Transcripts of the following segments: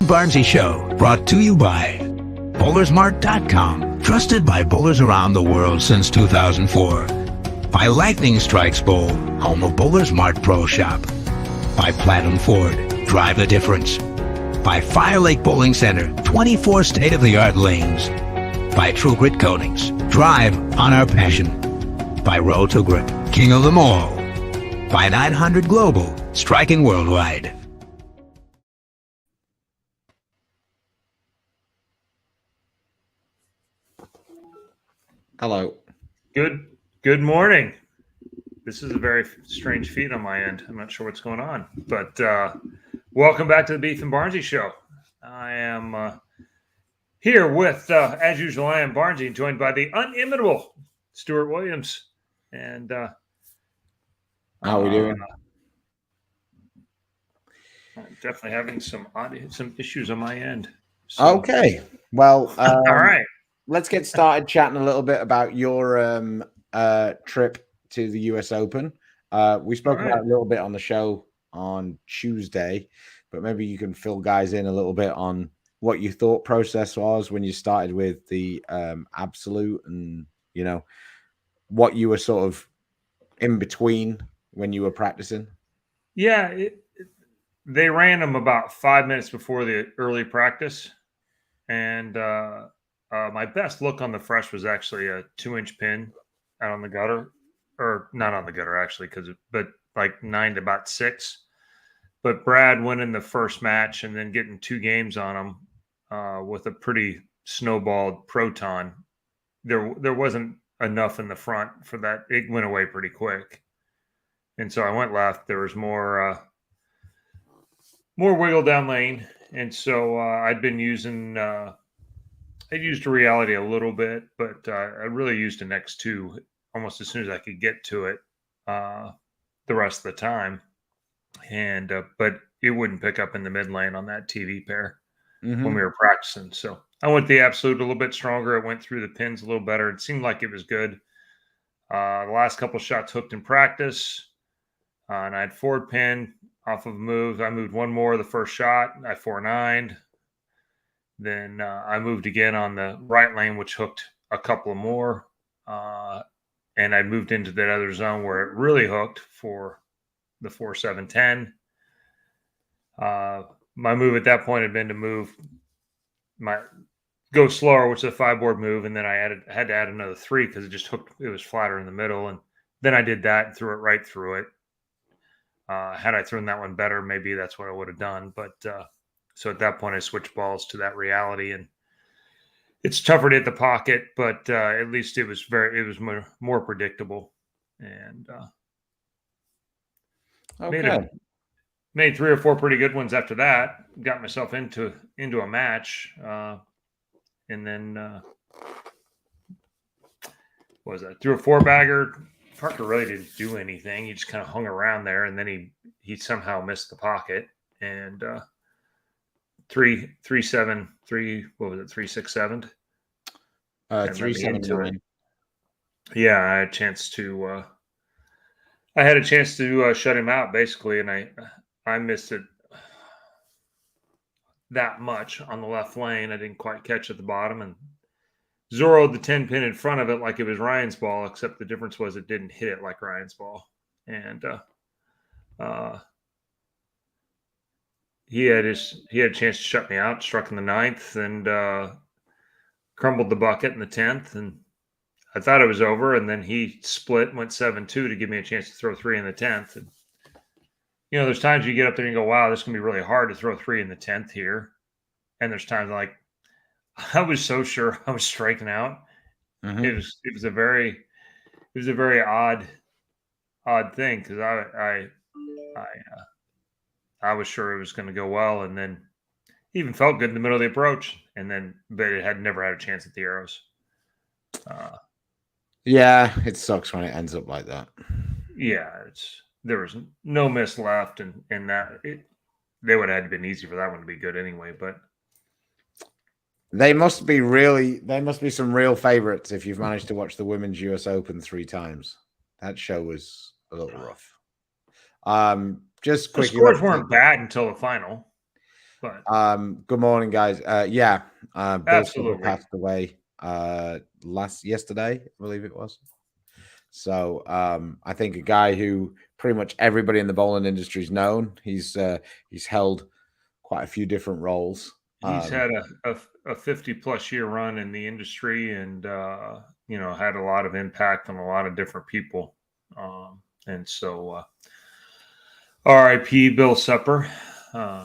Barnesy Show, brought to you by Bowlersmart.com, trusted by bowlers around the world since 2004. By Lightning Strikes Bowl, home of Bowlersmart Pro Shop. By Platinum Ford, drive the difference. By Fire Lake Bowling Center, 24 state-of-the-art lanes. By True Grit Coatings, drive on our passion. By Roll to Grip, king of them all. By 900 Global, striking worldwide. Hello. Good morning. This is a very strange feed on my end. I'm not sure what's going on, but welcome back to the Beef and Barnesy Show. I am here with, as usual, I am Barnesy, joined by the unimitable Stuart Williams. And how are we doing? I'm definitely having some issues on my end. So. Okay. Well, all right. Let's get started chatting a little bit about your trip to the US Open. We spoke about it a little bit on the show on Tuesday, but maybe you can fill guys in a little bit on what your thought process was when you started with the Absolute, and you know what you were sort of in between when you were practicing. Yeah, they ran them about 5 minutes before the early practice, and my best look on the fresh was actually a 2-inch pin out on the gutter, or not on the gutter actually, but like 9 to about 6. But Brad winning the first match and then getting 2 games on him with a pretty snowballed proton, there wasn't enough in the front for that. It went away pretty quick, and so I went left. There was more wiggle down lane, and so I'd been using. I used a reality a little bit, but I really used an X2 almost as soon as I could get to it the rest of the time. And but it wouldn't pick up in the mid lane on that TV pair when we were practicing. So I went the Absolute a little bit stronger. It went through the pins a little better. It seemed like it was good. The last couple of shots hooked in practice, and I had forward pin off of a move. I moved one more the first shot. I 4-9'd. Then I moved again on the right lane, which hooked a couple of more. And I moved into that other zone where it really hooked for the 4-7-10. My move at that point had been to go slower, which is a 5-board move. And then I had to add another 3 because it just hooked. It was flatter in the middle. And then I did that and threw it right through it. Had I thrown that one better, maybe that's what I would have done. But so at that point, I switched balls to that reality, and it's tougher to hit the pocket, but at least it was more predictable, and made 3 or 4 pretty good ones after that. Got myself into a match, and then what was that? Threw a 4-bagger. Parker really didn't do anything. He just kind of hung around there, and then he somehow missed the pocket, and 3-7-3. What was it? 3-6-7. 3-7-9. Yeah, I had a chance to. Shut him out basically, and I missed it that much on the left lane. I didn't quite catch at the bottom, and Zorro'd the 10 pin in front of it like it was Ryan's ball, except the difference was it didn't hit it like Ryan's ball, and he had a chance to shut me out, struck in the 9th, and crumbled the bucket in the 10th. And I thought it was over. And then he split, went 7-2 to give me a chance to throw 3 in the 10th. And, you know, there's times you get up there and you go, wow, this is going to be really hard to throw 3 in the 10th here. And there's times like, I was so sure I was striking out. Mm-hmm. It was a very odd thing, because I was sure it was going to go well, and then even felt good in the middle of the approach, but it had never had a chance at the arrows. Yeah, it sucks when it ends up like that. Yeah, there was no miss left, and they would have had to been easy for that one to be good anyway. But they must be some real favorites if you've managed to watch the Women's US Open 3 times. That show was a little rough. Just quickly, the scores weren't bad until the final. But Good morning, guys. Bill Silver absolutely, passed away yesterday, I believe it was. So I think a guy who pretty much everybody in the bowling industry's known. He's held quite a few different roles. he's had a 50+ year run in the industry, and had a lot of impact on a lot of different people. And so, R.I.P. Bill Supper. I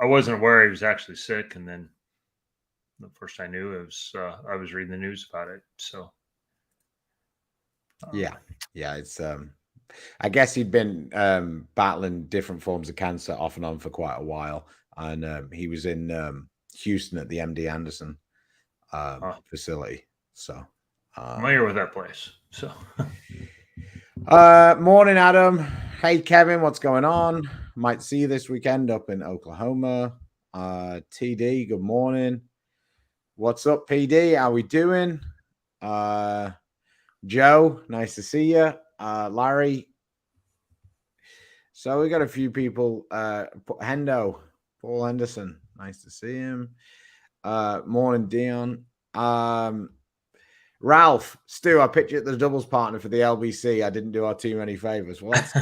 wasn't aware he was actually sick, and then the first I knew it was I was reading the news about it. So Yeah, it's I guess he'd been battling different forms of cancer off and on for quite a while, and he was in Houston at the MD Anderson facility. So familiar with that place. So morning, Adam. Hey, Kevin, what's going on? Might see you this weekend up in Oklahoma. TD, good morning. What's up, PD? How we doing? Joe, nice to see you. Larry. So we got a few people. Hendo, Paul Henderson, nice to see him. Morning, Dion. Ralph, Stu, I picked you at the doubles partner for the LBC. I didn't do our team any favors. Well, that's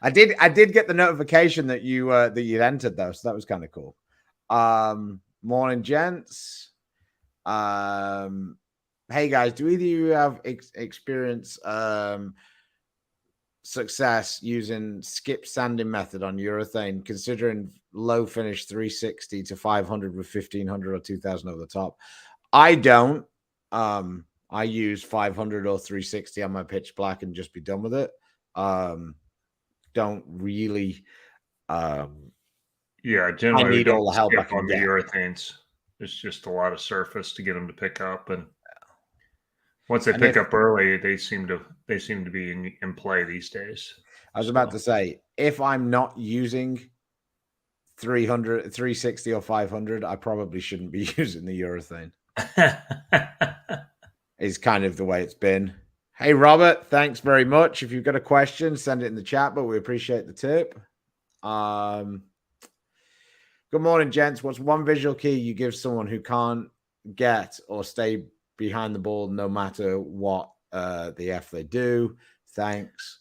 I did get the notification that you'd entered though, so that was kind of cool. Morning, gents. Hey guys, do either of you have experience success using skip sanding method on urethane, considering low finish 360 to 500 with 1500 or 2000 over the top? I don't. I use 500 or 360 on my pitch black and just be done with it. Don't really. Yeah, generally I need we don't all the help I skip can on the get. urethanes. It's just a lot of surface to get them to pick up, and once they pick up early, they seem to be in play these days. I was about to say, if I'm not using 300, 360 or 500, I probably shouldn't be using the urethane. Is kind of the way it's been. Hey, Robert, thanks very much. If you've got a question, send it in the chat, but we appreciate the tip. Good morning, gents. What's one visual key you give someone who can't get or stay behind the ball no matter what the F they do? Thanks.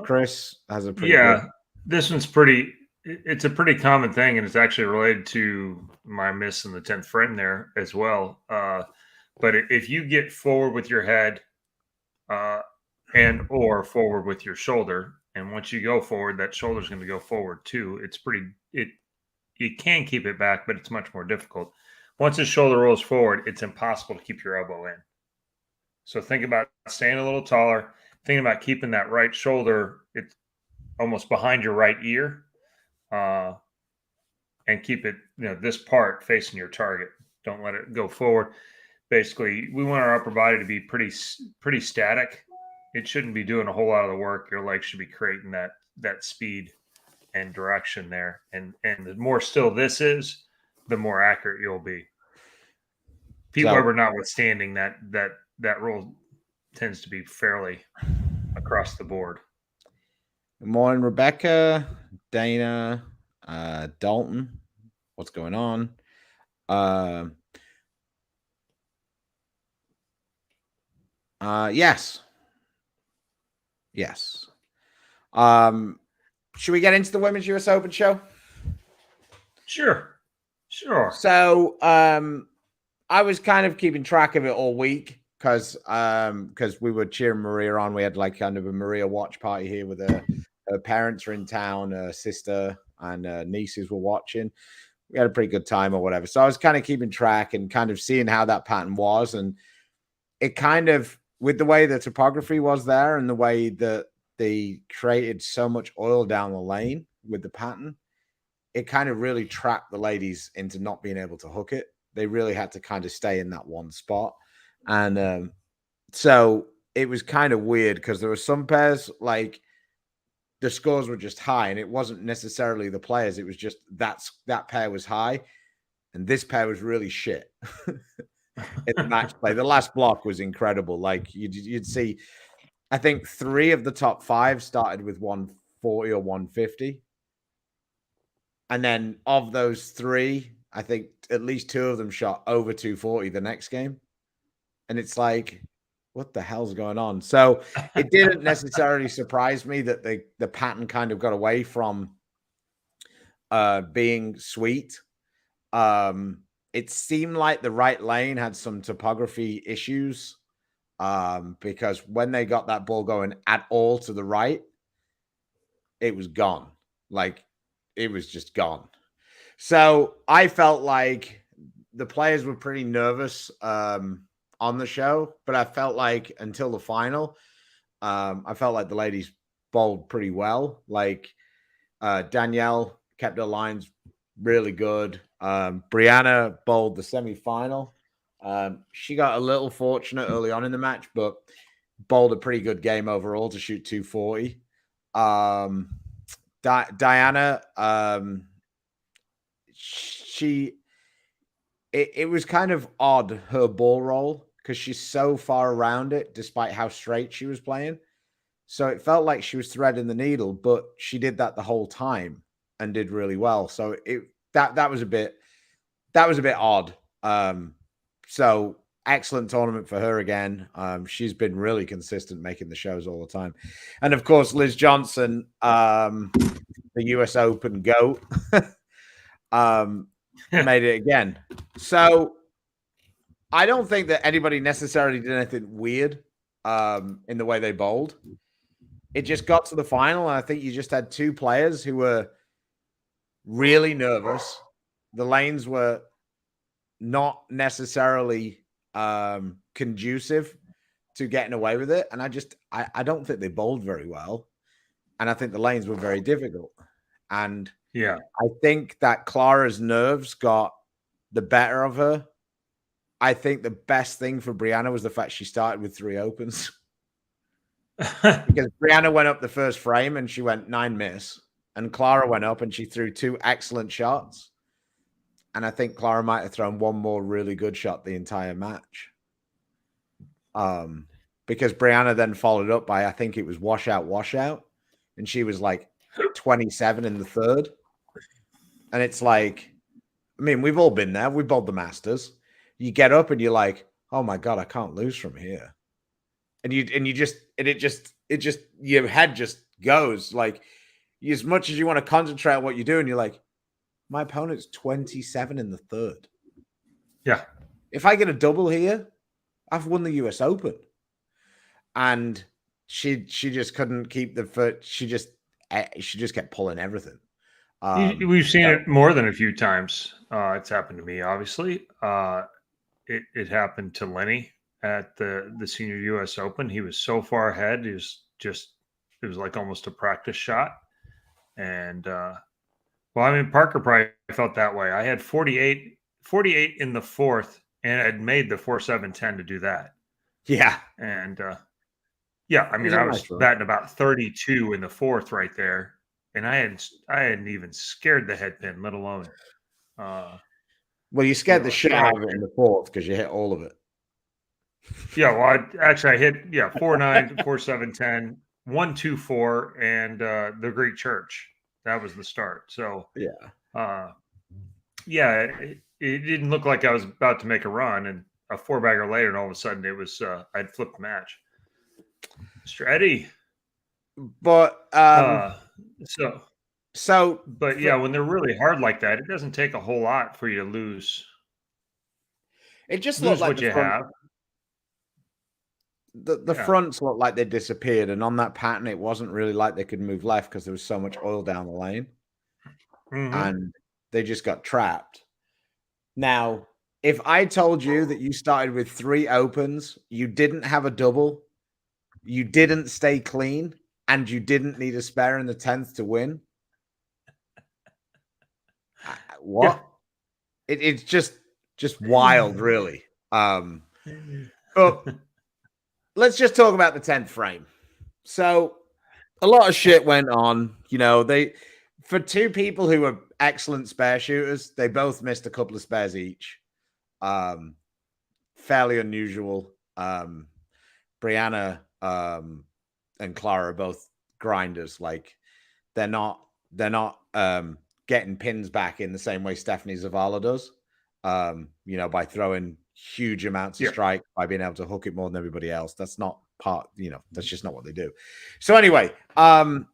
Chris has a pretty good... This one's it's a pretty common thing, and it's actually related to my miss in the 10th friend there as well. But if you get forward with your head and or forward with your shoulder, and once you go forward, that shoulder's going to go forward too. You can keep it back, but it's much more difficult. Once the shoulder rolls forward, it's impossible to keep your elbow in. So think about staying a little taller, thinking about keeping that right shoulder, it's almost behind your right ear, and keep it, this part facing your target. Don't let it go forward. Basically, we want our upper body to be pretty static. It shouldn't be doing a whole lot of the work. Your legs should be creating that speed and direction there. And the more still this is, the more accurate you'll be. Pete Weber notwithstanding, that rule tends to be fairly across the board. Good morning, Rebecca, Dana, Dalton. What's going on? Yes. Should we get into the Women's US Open show? Sure. So, I was kind of keeping track of it all week because we were cheering Maria on. We had like kind of a Maria watch party here with her parents are in town, her sister and nieces were watching. We had a pretty good time or whatever. So I was kind of keeping track and kind of seeing how that pattern was. And it kind of, with the way the topography was there and the way that they created so much oil down the lane with the pattern, it kind of really trapped the ladies into not being able to hook it. They really had to kind of stay in that one spot. And so it was kind of weird because there were some pairs, like the scores were just high and it wasn't necessarily the players. It was just that pair was high and this pair was really shit. In the match play, the last block was incredible. Like you'd see, I think 3 of the top 5 started with 1 140 or 150. And then of those three, I think at least two of them shot over 240 the next game. And it's like, what the hell's going on? So it didn't necessarily surprise me that the pattern kind of got away from being sweet. It seemed like the right lane had some topography issues because when they got that ball going at all to the right, it was gone. Like it was just gone. So I felt like the players were pretty nervous on the show, but I felt like until the final, I felt like the ladies bowled pretty well. Like Danielle kept her lines really good. Brianna bowled the semi-final. She got a little fortunate early on in the match, but bowled a pretty good game overall to shoot 240. Diana, it was kind of odd, her ball roll, because she's so far around it, despite how straight she was playing. So it felt like she was threading the needle, but she did that the whole time and did really well. So that was a bit odd. So excellent tournament for her again. She's been really consistent making the shows all the time. And of course, Liz Johnson, the US Open GOAT, made it again. So I don't think that anybody necessarily did anything weird in the way they bowled. It just got to the final, and I think you just had two players who were really nervous. The lanes were not necessarily conducive to getting away with it. And I don't think they bowled very well. And I think the lanes were very difficult. And yeah, I think that Clara's nerves got the better of her. I think the best thing for Brianna was the fact she started with 3 opens. Because Brianna went up the first frame and she went 9 miss. And Clara went up and she threw 2 excellent shots. And I think Clara might have thrown one more really good shot the entire match. Because Brianna then followed up by, I think it was washout. And she was like 27 in the third. And it's like, I mean, we've all been there. We bowled the Masters. You get up and you're like, oh my God, I can't lose from here. And your head just goes like, as much as you want to concentrate on what you're doing, you're like, my opponent's 27 in the third. Yeah. If I get a double here, I've won the US Open. And she just couldn't keep the foot. She just kept pulling everything. We've seen it more than a few times. It's happened to me, obviously. It happened to Lenny at the senior US Open. He was so far ahead. It was like almost a practice shot. And well, I mean, Parker probably felt that way. I had 48 in the fourth, and I'd made the 4-7-10 to do that. Yeah. And yeah, I mean, I was batting about 32 in the fourth right there, and I hadn't even scared the head pin, let alone. Well, you scared the shit out of it in the fourth because you hit all of it. Yeah, well, I hit 4-9, 4-7-10, 1-2-4, and the Greek Church. That was the start. So yeah, it didn't look like I was about to make a run, and a 4-bagger later, and all of a sudden it was I'd flipped the match. Mr. Eddie. But but yeah, when they're really hard like that, it doesn't take a whole lot for you to lose. It just looked like what you have. The fronts looked like they disappeared, and on that pattern, it wasn't really like they could move left because there was so much oil down the lane, and they just got trapped. Now, if I told you that you started with 3 opens, you didn't have a double, you didn't stay clean, and you didn't need a spare in the 10th to win, what? Yeah. It's just wild, really. But let's just talk about the 10th frame. So a lot of shit went on. You know, for 2 people who were excellent spare shooters, they both missed a couple of spares each. Fairly unusual. Brianna and Clara are both grinders. Like they're not getting pins back in the same way Stephanie Zavala does. By throwing huge amounts of strike, by being able to hook it more than everybody else. That's not part, that's just not what they do. So anyway, 10th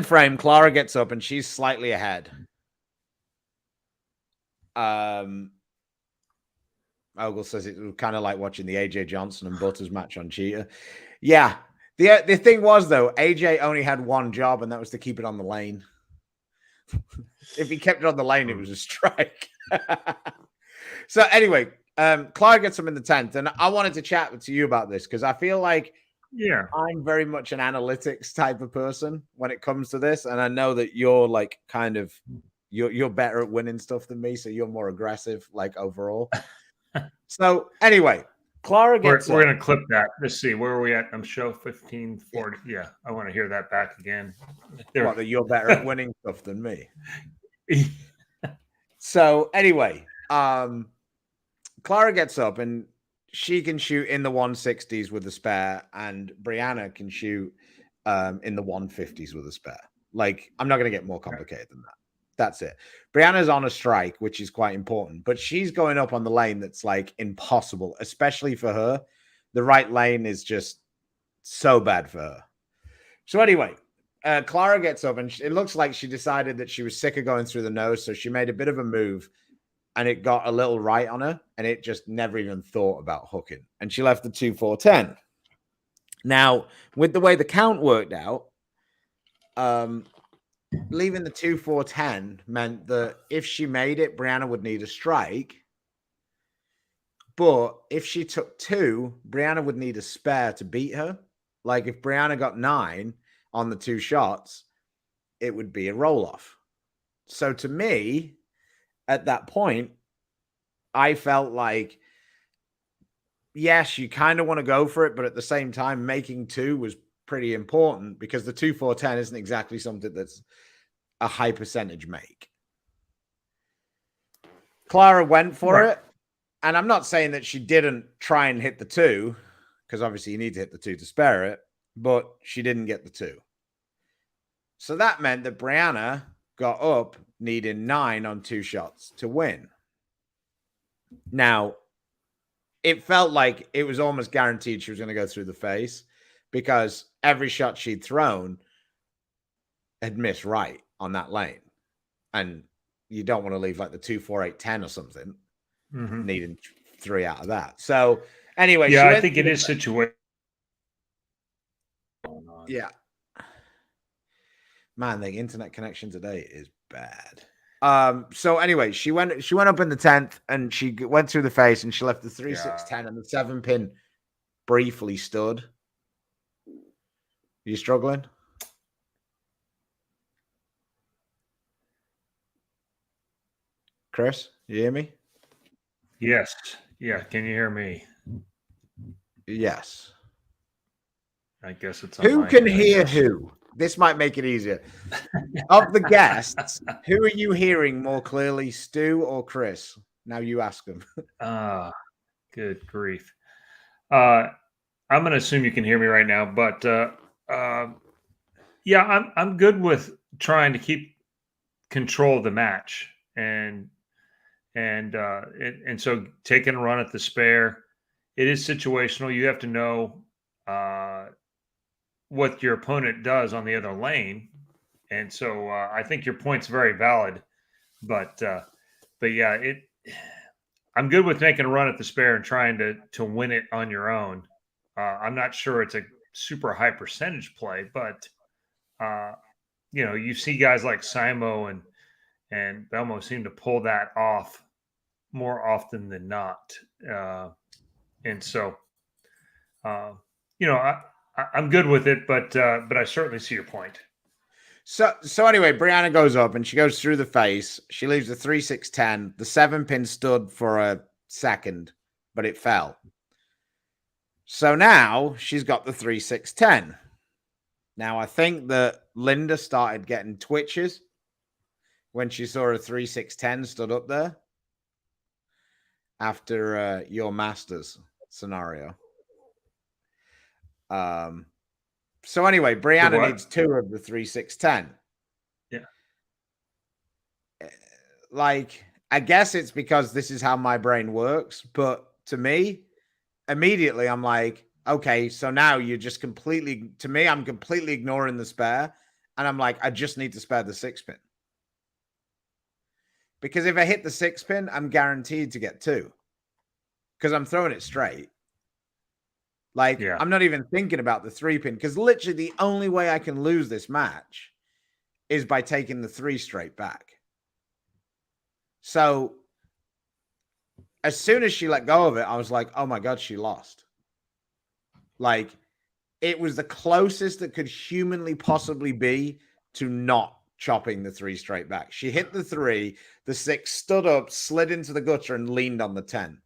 frame, Clara gets up and she's slightly ahead. Ogle says it was kind of like watching the AJ Johnson and Butters match on Cheetah. Yeah. The thing was, though, AJ only had one job, and that was to keep it on the lane. If he kept it on the lane, it was a strike. So anyway, Clara gets him in the 10th, and I wanted to chat with you about this because I feel like I'm very much an analytics type of person when it comes to this, and I know that you're like kind of you're better at winning stuff than me, so you're more aggressive, like overall. So anyway, Clara gets. We're going to clip that. Let's see, where are we at? I'm show 1540. Yeah, I want to hear that back again. What, that you're better at winning stuff than me? So anyway, Clara gets up and she can shoot in the 160s with a spare, and Brianna can shoot in the 150s with a spare. Like, I'm not going to get more complicated than that. That's it. Brianna's on a strike, which is quite important, but she's going up on the lane that's like impossible, especially for her. The right lane is just so bad for her. So anyway, Clara gets up and it looks like she decided that she was sick of going through the nose, so she made a bit of a move and it got a little right on her and it just never even thought about hooking. And she left the 2-4-10. Now, with the way the count worked out, leaving the 2-4-10 meant that if she made it, Brianna would need a strike. But if she took 2, Brianna would need a spare to beat her. Like if Brianna got 9 on the 2 shots, it would be a roll-off. So to me, at that point, I felt like, yes, you kind of want to go for it, but at the same time, making 2 was pretty important because the 2-4-10 isn't exactly something that's a high percentage make. Clara went for it, and I'm not saying that she didn't try and hit the 2, because obviously you need to hit the 2 to spare it, but she didn't get the 2. So that meant that Brianna got up needing 9 on 2 shots to win. Now, it felt like it was almost guaranteed she was going to go through the face because every shot she'd thrown had missed right on that lane. And you don't want to leave like the 2-4-8-10 or something, needing 3 out of that. So anyway, yeah, I think it is situated. Yeah. Man, the internet connection today is bad. So anyway, she went up in the 10th and she went through the face and she left the 3-6-10 and the 7 pin briefly stood. Are you struggling? Chris, you hear me? Yes. Yeah. Can you hear me? Yes. I guess it's who can hear who. This might make it easier. Of the guests, who are you hearing more clearly, Stu or Chris? Now you ask them. Good grief. I'm going to assume you can hear me right now, but yeah, I'm good with trying to keep control of the match and so taking a run at the spare. It is situational. You have to know what your opponent does on the other lane, and so I think your point's very valid. But yeah, I'm good with making a run at the spare and trying to win it on your own. I'm not sure it's a super high percentage play, but you see guys like Simo and they almost seem to pull that off more often than not. And so, I'm good with it, but I certainly see your point. So anyway, Brianna goes up and she goes through the face. She leaves the 3-6-10. The 7 pin stood for a second, but it fell. So now she's got the 3-6-10. Now I think that Linda started getting twitches when she saw a 3-6-10 stood up there after your Masters scenario. So anyway, Brianna what? needs 2 of the 3-6-10. Yeah. Like, I guess it's because this is how my brain works, but to me, immediately I'm like, okay, so now you're just completely, to me, I'm completely ignoring the spare. And I'm like, I just need to spare the 6-pin. Because if I hit the 6-pin, I'm guaranteed to get 2. Because I'm throwing it straight. Like, Yeah. I'm not even thinking about the 3-pin. Because literally the only way I can lose this match is by taking the 3 straight back. So as soon as she let go of it, I was like, oh my God, she lost. Like, it was the closest that could humanly possibly be to not chopping the 3 straight back. She hit the 3, the 6 stood up, slid into the gutter, and leaned on the 10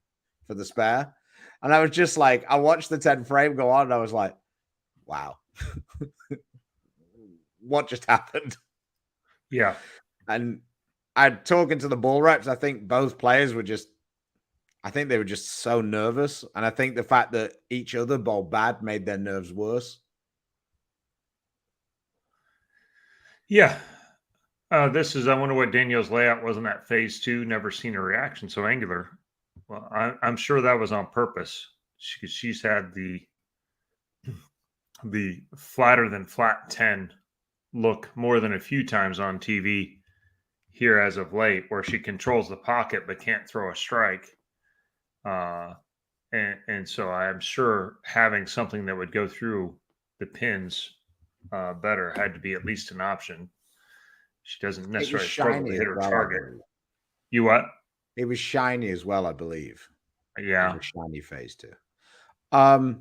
for the spare. And I was just like, I watched the 10 frame go on, and I was like, wow. What just happened? Yeah. And I'm talking to the ball reps. I think both players were just, I think they were just so nervous. And I think the fact that each other bowled bad made their nerves worse. Yeah. This is, I wonder what Danielle's layout was in that phase 2. Never seen a reaction so angular. Well, I'm sure that was on purpose. She's had the flatter than flat 10 look more than a few times on TV here as of late, where she controls the pocket but can't throw a strike. And so I'm sure having something that would go through the pins better had to be at least an option. She doesn't necessarily struggle to hit her target. You what? It was shiny as well, I believe. Yeah. It was a shiny phase 2.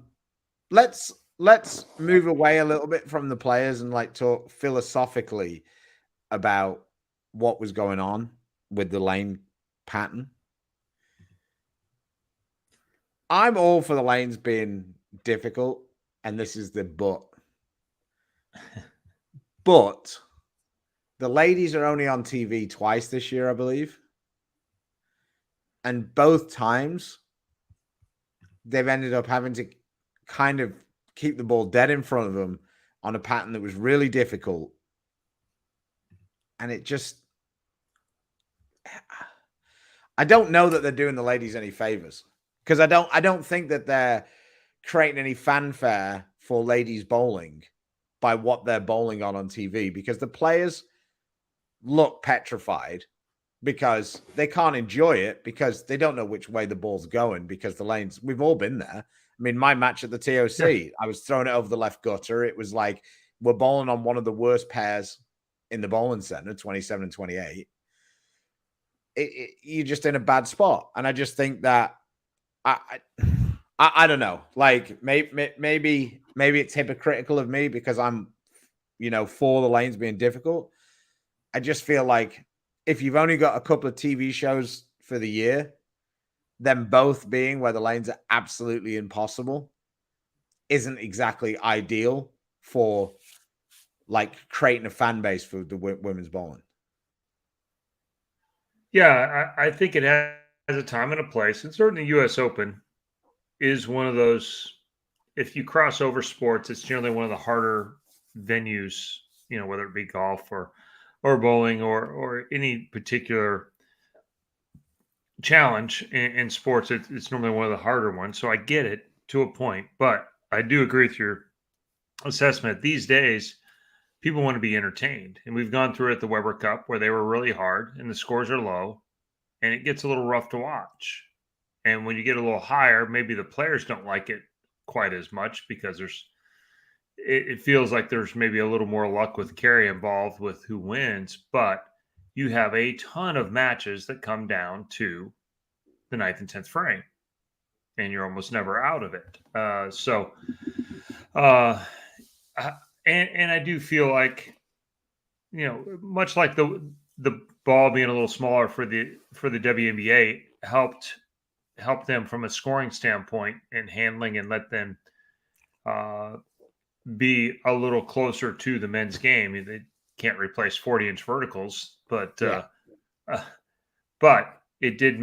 Let's move away a little bit from the players and like talk philosophically about what was going on with the lane pattern. I'm all for the lanes being difficult, and this is the but. But the ladies are only on TV twice this year, I believe. And both times they've ended up having to kind of keep the ball dead in front of them on a pattern that was really difficult. And it just, I don't know that they're doing the ladies any favors, because I don't think that they're creating any fanfare for ladies bowling by what they're bowling on TV, because the players look petrified because they can't enjoy it, because they don't know which way the ball's going, because the lanes, we've all been there. I mean, my match at the TOC, yeah. I was throwing it over the left gutter. It was like we're bowling on one of the worst pairs in the bowling center, 27 and 28. You're just in a bad spot. And I just think that I don't know. Like maybe it's hypocritical of me because I'm, for the lanes being difficult. I just feel like if you've only got a couple of TV shows for the year, them both being where the lanes are absolutely impossible isn't exactly ideal for like creating a fan base for the women's bowling. Yeah, I think it has a time and a place. And certainly U.S. Open is one of those, if you cross over sports, it's generally one of the harder venues, whether it be golf or bowling or any particular challenge in sports. It's normally one of the harder ones. So I get it to a point, but I do agree with your assessment. These days, people want to be entertained. And we've gone through it at the Weber Cup where they were really hard and the scores are low and it gets a little rough to watch. And when you get a little higher, maybe the players don't like it quite as much because it feels like there's maybe a little more luck with carry involved with who wins, but you have a ton of matches that come down to the 9th and 10th frame and you're almost never out of it. And I do feel like, much like the ball being a little smaller for the WNBA helped them from a scoring standpoint and handling and let them be a little closer to the men's game. They can't replace 40-inch verticals, but it did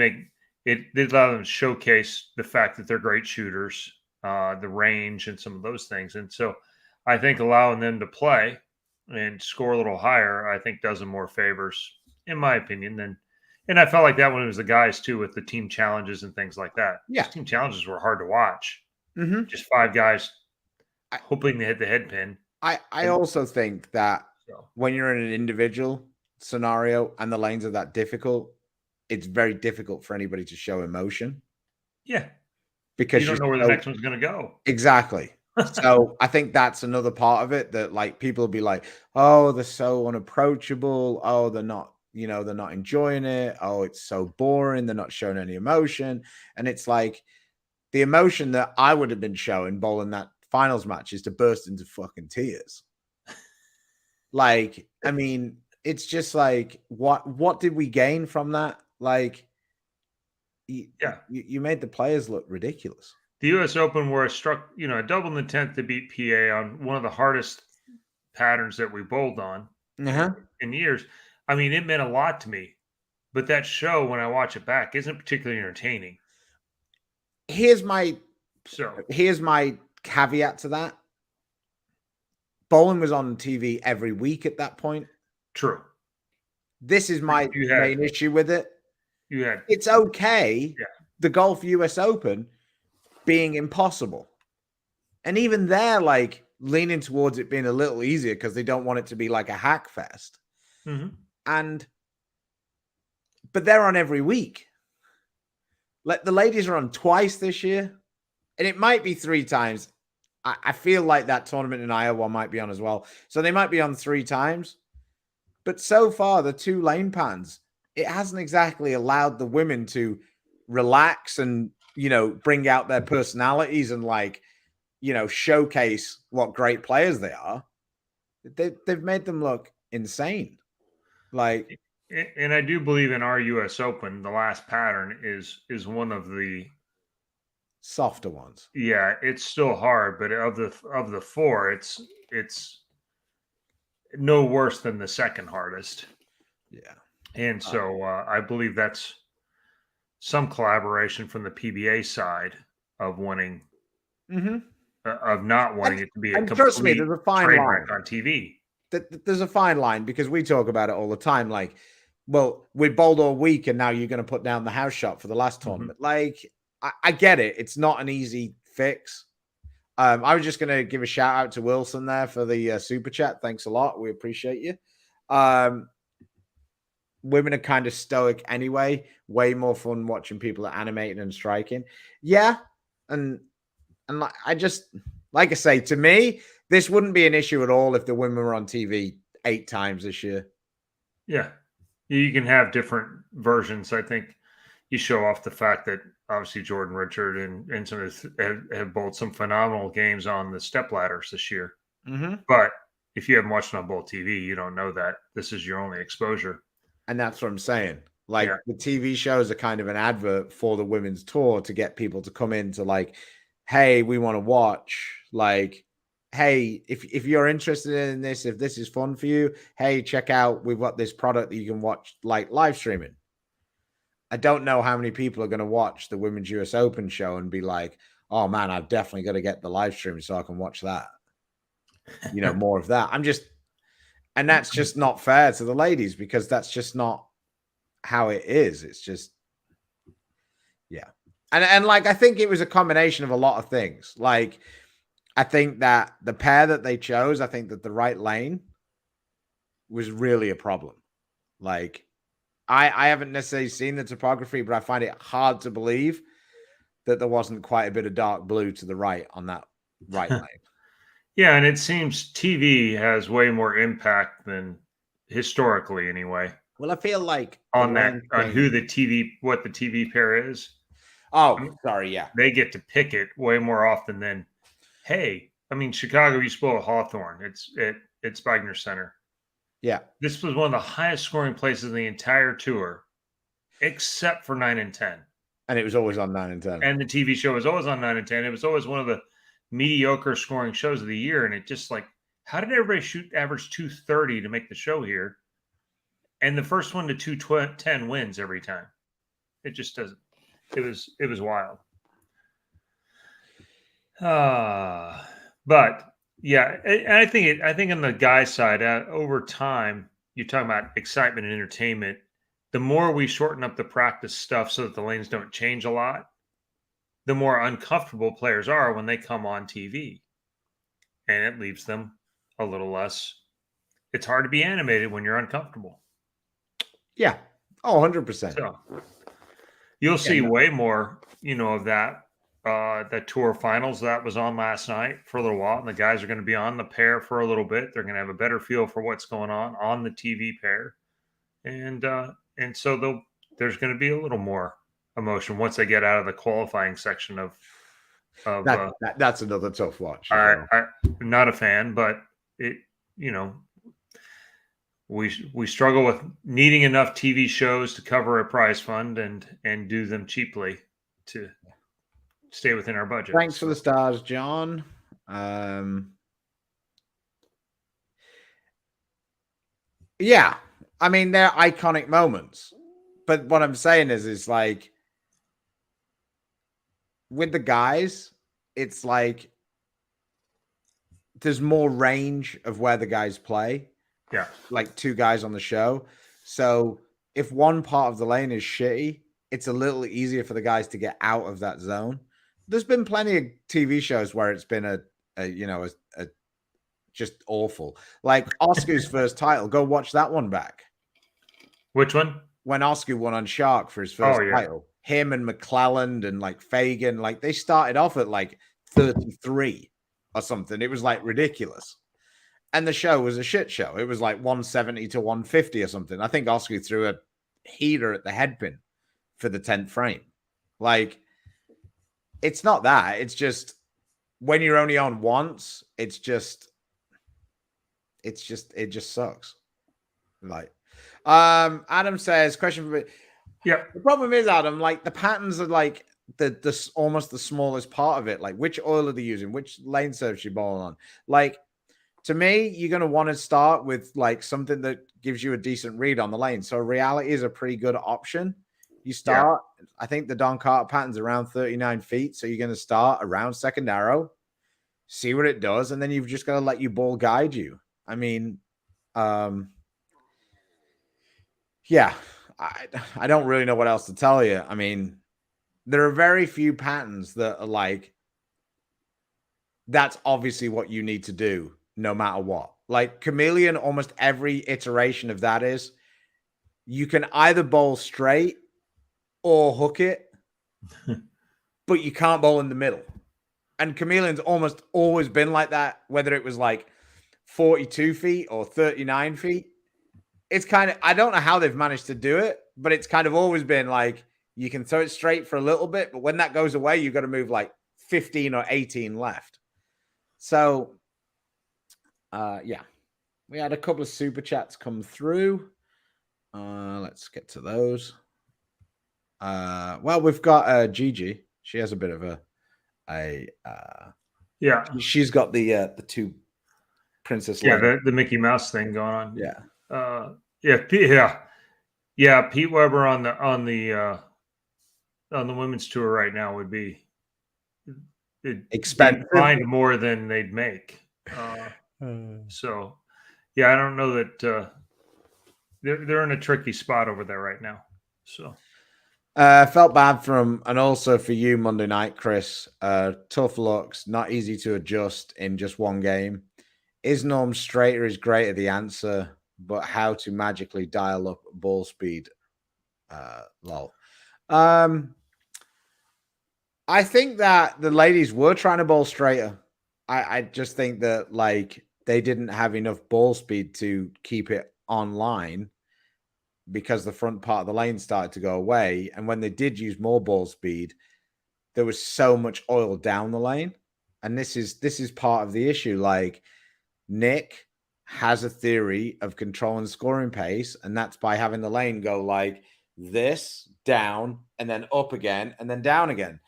allow them to showcase the fact that they're great shooters, the range and some of those things. And so I think allowing them to play and score a little higher, I think does them more favors, in my opinion, than. And I felt like that when it was the guys too, with the team challenges and things like that. Yeah. Those team challenges were hard to watch. Mm-hmm. Just 5 guys I- hoping to hit the head pin. I also think that So, when you're in an individual scenario and the lanes are that difficult, it's very difficult for anybody to show emotion yeah, because you don't know where the next one's going to go. Exactly. So I think that's another part of it that like people will be like, oh, they're so unapproachable. Oh, they're not, they're not enjoying it. Oh, it's so boring. They're not showing any emotion. And it's like the emotion that I would have been showing bowling that finals match is to burst into fucking tears. Like, I mean, it's just like, what did we gain from that? Like, you made the players look ridiculous. The U.S. Open, where I struck, a double in the 10th to beat PA on one of the hardest patterns that we bowled on in years. I mean, it meant a lot to me. But that show, when I watch it back, isn't particularly entertaining. Here's my caveat to that. Bowling was on TV every week at that point. True. This is my main issue with it. It's okay. Yeah. The golf US Open being impossible. And even they're like leaning towards it being a little easier because they don't want it to be like a hack fest. Mm-hmm. But they're on every week. Like the ladies are on twice this year. And it might be 3 times. I feel like that tournament in Iowa might be on as well. So they might be on 3 times. But so far, the 2 lane pans, it hasn't exactly allowed the women to relax and, bring out their personalities and like, showcase what great players they are. They've made them look insane. Like, and I do believe in our U.S. Open, the last pattern is one of the softer ones. Yeah, it's still hard, but of the 4, it's no worse than the second hardest. Yeah. And so I believe that's some collaboration from the PBA side of wanting, of not wanting it to be a complete trust me, there's a fine train line wreck on TV. There's a fine line because we talk about it all the time. Like, well, we bowled all week and now you're going to put down the house shot for the last tournament. Like, I get it. It's not an easy fix. I was just going to give a shout out to Wilson there for the super chat. Thanks a lot. We appreciate you. Women are kind of stoic anyway. Way more fun watching people that are animating and striking. Yeah. And I just, like I say, to me, this wouldn't be an issue at all if the women were on TV 8 times this year. Yeah. You can have different versions. I think you show off the fact that obviously Jordan Richard and some of have bowled some phenomenal games on the step ladders this year. But if you haven't watched it on bowl TV, you don't know that. This is your only exposure. And that's what I'm saying. Like, the TV shows are kind of an advert for the women's tour to get people to come in to like, hey, we want to watch. Like, hey, if you're interested in this, if this is fun for you, hey, check out, we've got this product that you can watch like live streaming. I don't know how many people are going to watch the Women's US Open show and be like, oh man, I've definitely got to get the live stream so I can watch that. More of that. And that's just not fair to the ladies because that's just not how it is. It's just, yeah. And like, I think it was a combination of a lot of things. Like, I think that the pair that they chose, I think that the right lane was really a problem. Like, I haven't necessarily seen the topography, but I find it hard to believe that there wasn't quite a bit of dark blue to the right on that right lane. Yeah, and it seems TV has way more impact than historically, anyway. Well, I feel like on what the TV pair is. Oh, sorry, yeah. They get to pick it way more often than, hey, I mean, Chicago used to bowl at Hawthorne. It's Wagner Center. Yeah. This was one of the highest scoring places in the entire tour, except for 9 and 10. And it was always on 9 and 10. And the TV show was always on 9 and 10. It was always one of the mediocre scoring shows of the year. And it just like, how did everybody average 230 to make the show here? And the first one to 210 wins every time. It just doesn't. It was wild. But Yeah, and I think on the guy side, over time, you're talking about excitement and entertainment. The more we shorten up the practice stuff so that the lanes don't change a lot, the more uncomfortable players are when they come on TV, and it leaves them a little less. It's hard to be animated when you're uncomfortable. Yeah. Oh, 100%. So you'll Yeah, see no, way more, of that. That tour finals that was on last night for a little while, and the guys are going to be on the pair for a little bit. They're going to have a better feel for what's going on the TV pair, and so there's going to be a little more emotion once they get out of the qualifying section of. that's another tough watch as I, well. I'm not a fan, but it you know we struggle with needing enough TV shows to cover a prize fund and do them cheaply to stay within our budget. Thanks for the stars, John. Yeah, I mean they're iconic moments, but what I'm saying is like with the guys, it's like there's more range of where the guys play. Yeah, like two guys on the show. So if one part of the lane is shitty, it's a little easier for the guys to get out of that zone. There's been plenty of TV shows where it's been a just awful. Like Oscar's first title. Go watch that one back. which one? When Oscar won on Shark for his first title, him and McClelland and like Fagan, like they started off at like 33 or something. It was like ridiculous. And the show was a shit show. It was like 170 to 150 or something. I think Oscar threw a heater at the headpin for the 10th frame. Like, it's not that. It's just when you're only on once, it just sucks. Like, Adam says, question for me. Yeah. The problem is, Adam, like the patterns are like the almost the smallest part of it. Like, which oil are they using? Which lane surface you ball on? Like, to me, you're going to want to start with like something that gives you a decent read on the lane. So reality is a pretty good option. You start, I think the Don Carter pattern's around 39 feet. So you're going to start around second arrow, see what it does. And then you've just got to let your ball guide you. I mean, yeah, I don't really know what else to tell you. I mean, there are very few patterns that are like, that's obviously what you need to do no matter what. Like Chameleon, almost every iteration of that is you can either bowl straight or hook it, but you can't bowl in the middle. And Chameleon's almost always been like that, whether it was like 42 feet or 39 feet. It's kind of, I don't know how they've managed to do it, but it's kind of always been like you can throw it straight for a little bit, but when that goes away, you've got to move like 15 or 18 left. So, yeah, we had a couple of super chats come through. Let's get to those. Well, we've got Gigi. She has a bit of yeah. She's got the two princess. Yeah, the Mickey Mouse thing going on. Yeah. Yeah. Pete Weber on the women's tour right now would be Expensive. Find more than they'd make. So, yeah, I don't know that they're in a tricky spot over there right now. So, felt bad from, and also for you Monday night, Chris. Tough looks, not easy to adjust in just one game. Is Norm straighter is great at the answer, but how to magically dial up ball speed? Lol. I think that the ladies were trying to bowl straighter. I just think that like they didn't have enough ball speed to keep it online because the front part of the lane started to go away. And when they did use more ball speed, there was so much oil down the lane. And this is part of the issue. Like Nick has a theory of controlling scoring pace, and that's by having the lane go like this, down, and then up again, and then down again.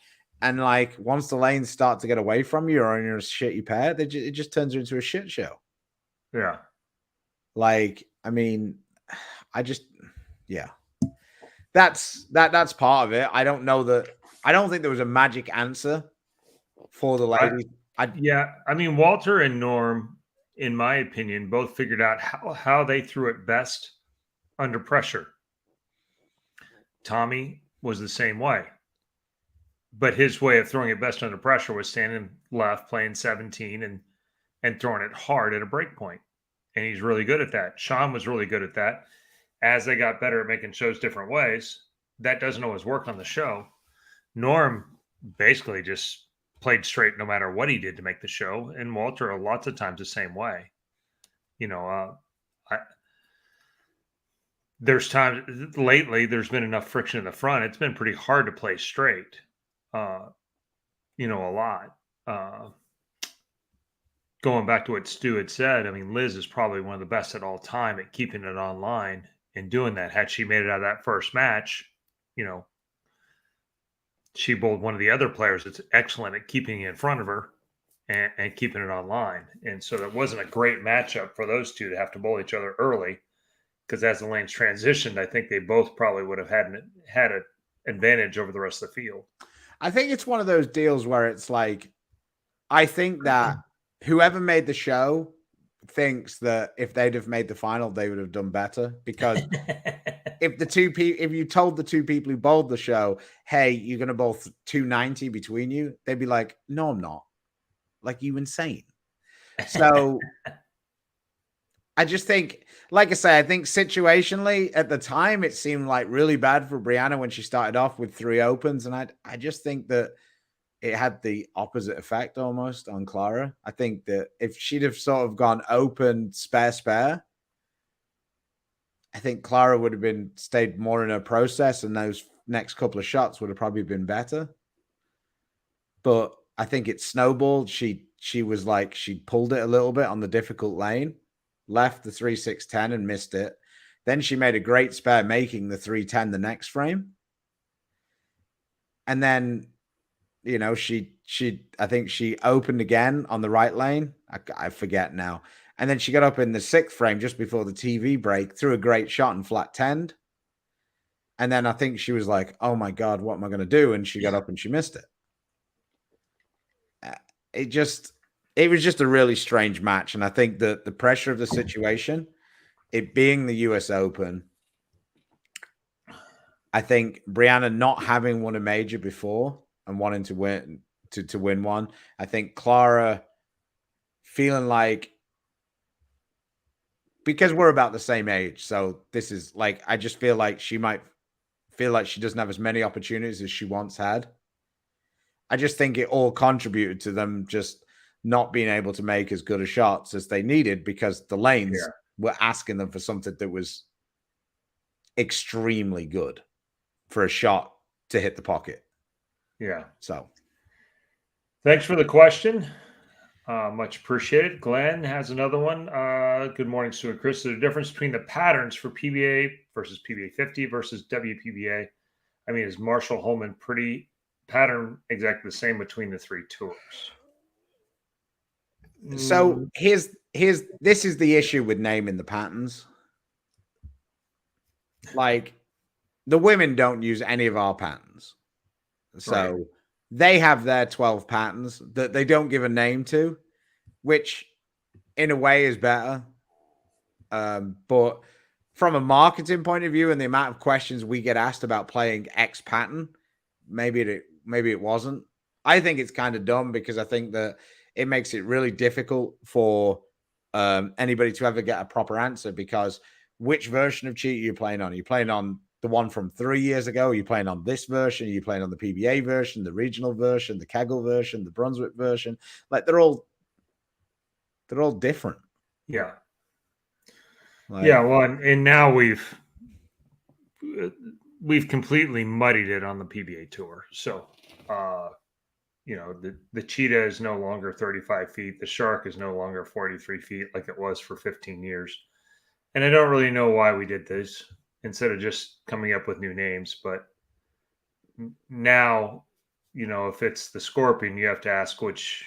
And like once the lanes start to get away from you or you're a shitty pair, it just turns into a shit show. Yeah. Like, I mean, yeah. That's part of it. I don't know that. I don't think there was a magic answer for the ladies I mean, Walter and Norm, in my opinion, both figured out how they threw it best under pressure. Tommy was the same way, but his way of throwing it best under pressure was standing left, playing 17, and throwing it hard at a break point. And he's really good at that. Sean was really good at that. As they got better at making shows different ways, that doesn't always work on the show. Norm basically just played straight no matter what he did to make the show, and Walter lots of times the same way. There's times lately there's been enough friction in the front. It's been pretty hard to play straight. A lot. Going back to what Stu had said, I mean, Liz is probably one of the best at all time at keeping it online and doing that. Had she made it out of that first match, she bowled one of the other players that's excellent at keeping it in front of her and keeping it online. And so that wasn't a great matchup for those two to have to bowl each other early, because as the lanes transitioned, I think they both probably would have had an advantage over the rest of the field. I think it's one of those deals where it's like, I think that whoever made the show thinks that if they'd have made the final, they would have done better, because if you told the two people who bowled the show, hey, you're going to bowl 290 between you, they'd be like, no, I'm not. Like, you insane. So I just think, like I say, I think situationally at the time, it seemed like really bad for Brianna when she started off with 3 opens. And I just think that it had the opposite effect almost on Clara. I think that if she'd have sort of gone open, spare, I think Clara would have stayed more in her process, and those next couple of shots would have probably been better. But I think it snowballed. She was like, she pulled it a little bit on the difficult lane, left the 3-6-10 and missed it. Then she made a great spare making the 3-10 the next frame. And then, I think she opened again on the right lane. I forget now. And then she got up in the 6th frame just before the TV break, threw a great shot and flat 10'd. And then I think she was like, oh my God, what am I going to do? And she got up and she missed it. It was just a really strange match. And I think that the pressure of the situation, it being the US Open, I think Brianna not having won a major before and wanting to win one. I think Clara feeling like, because we're about the same age, so this is like, I just feel like she might feel like she doesn't have as many opportunities as she once had. I just think it all contributed to them just not being able to make as good a shots as they needed, because the lanes were asking them for something that was extremely good for a shot to hit the pocket. Yeah. So thanks for the question. Much appreciated. Glenn has another one. Good morning, Sue and Chris. There's a difference between the patterns for PBA versus PBA 50 versus WPBA. I mean, is Marshall Holman pretty pattern exactly the same between the 3 tours? So this is the issue with naming the patterns. Like, the women don't use any of our patterns. So they have their 12 patterns that they don't give a name to, which in a way is better. But from a marketing point of view and the amount of questions we get asked about playing X pattern, maybe it wasn't. I think it's kind of dumb, because I think that it makes it really difficult for anybody to ever get a proper answer, because which version of cheat are you playing on? Are you playing on the one from 3 years ago? Are you playing on this version? Are you playing on the PBA version, the regional version, the Kegel version, the Brunswick version? Like, they're all different. Yeah. Well, and now we've completely muddied it on the PBA tour. So, the cheetah is no longer 35 feet. The shark is no longer 43 feet like it was for 15 years. And I don't really know why we did this instead of just coming up with new names. But now, if it's the scorpion, you have to ask which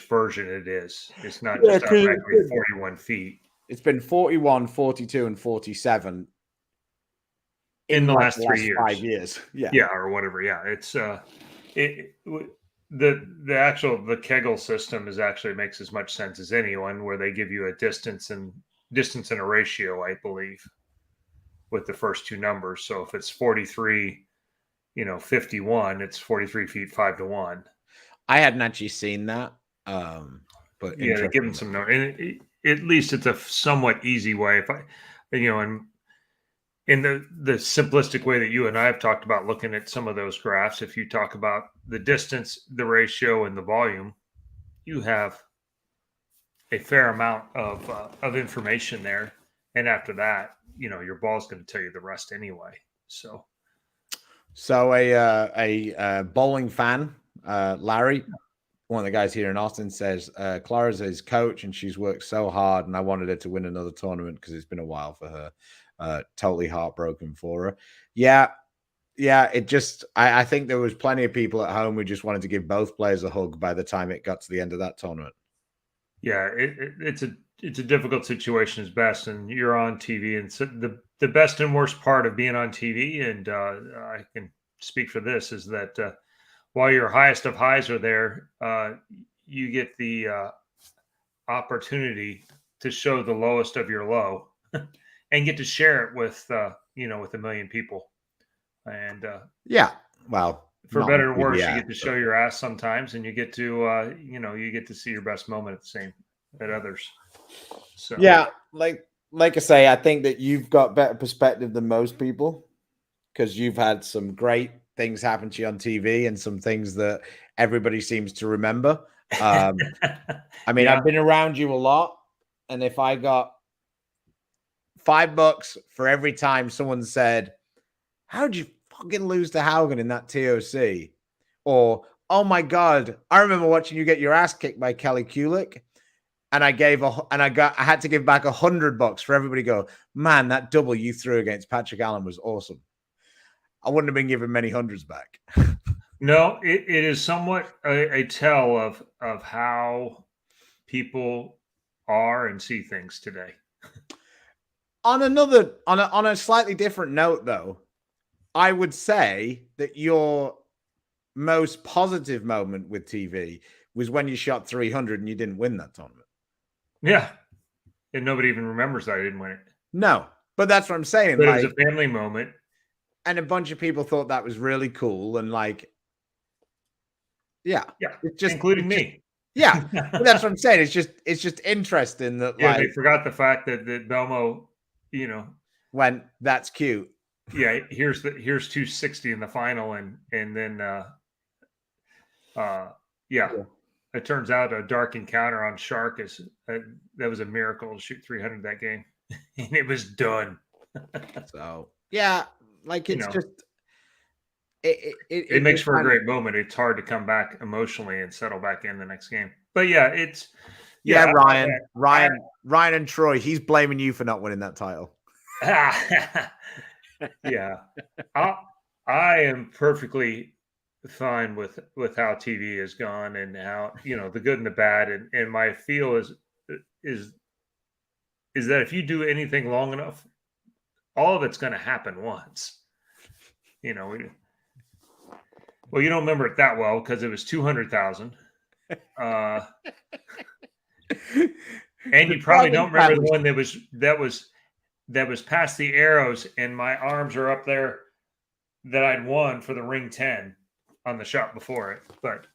version it is. It's not just automatically 41 feet. It's been 41, 42, and 47 in the last 3 years. 5 years. Yeah, or whatever. Yeah, it's the Kegel system is actually makes as much sense as anyone, where they give you a distance and a ratio, I believe, with the first two numbers. So if it's 43, 51, it's 43 feet 5-1. I hadn't actually seen that. But yeah, they give them some note, and at least it's a somewhat easy way. If I, and in the simplistic way that you and I have talked about looking at some of those graphs, if you talk about the distance, the ratio, and the volume, you have a fair amount of information there. And after that, your ball's going to tell you the rest anyway. So a bowling fan, Larry, one of the guys here in Austin, says Clara's his coach and she's worked so hard, and I wanted her to win another tournament because it's been a while for her. Totally heartbroken for her. Yeah. It just, I think there was plenty of people at home who just wanted to give both players a hug by the time it got to the end of that tournament. Yeah, it's a difficult situation as best, and you're on TV, and so the best and worst part of being on TV, and I can speak for this, is that while your highest of highs are there, you get the opportunity to show the lowest of your low, and get to share it with with a million people. And well, for better or worse, you get to show your ass sometimes, and you get to you get to see your best moment at others. So yeah, like I say, I think that you've got better perspective than most people because you've had some great things happen to you on TV and some things that everybody seems to remember. I mean, I've been around you a lot, and if I got $5 for every time someone said, "How'd you fucking lose to Haugen in that TOC?" Or, "Oh my God, I remember watching you get your ass kicked by Kelly Kulik." And I had to give back $100 for everybody go, "Man, that double you threw against Patrick Allen was awesome." I wouldn't have been given many hundreds back. No, it is somewhat a tell of how people are and see things today. On a slightly different note, though, I would say that your most positive moment with TV was when you shot 300 and you didn't win that tournament. Yeah, and nobody even remembers that I didn't win it. No, but that's what I'm saying. But it was a family moment, and a bunch of people thought that was really cool, and it's just including me. Yeah, but that's what I'm saying. It's just interesting that they forgot the fact that Belmo, when that's cute. Yeah, here's 260 in the final, and then it turns out a dark encounter on Shark is that was a miracle to shoot 300 that game, and it was done. So it's just it makes for a great moment. It's hard to come back emotionally and settle back in the next game. But it's Ryan and Troy. He's blaming you for not winning that title. Yeah, I am perfectly fine with how TV has gone and how the good and the bad, and my feel is that if you do anything long enough, all of it's going to happen once. Well, you don't remember it that well because it was 200,000, and you probably don't remember the one that was past the arrows, and my arms are up there that I'd won for the ring 10 on the shot before it. But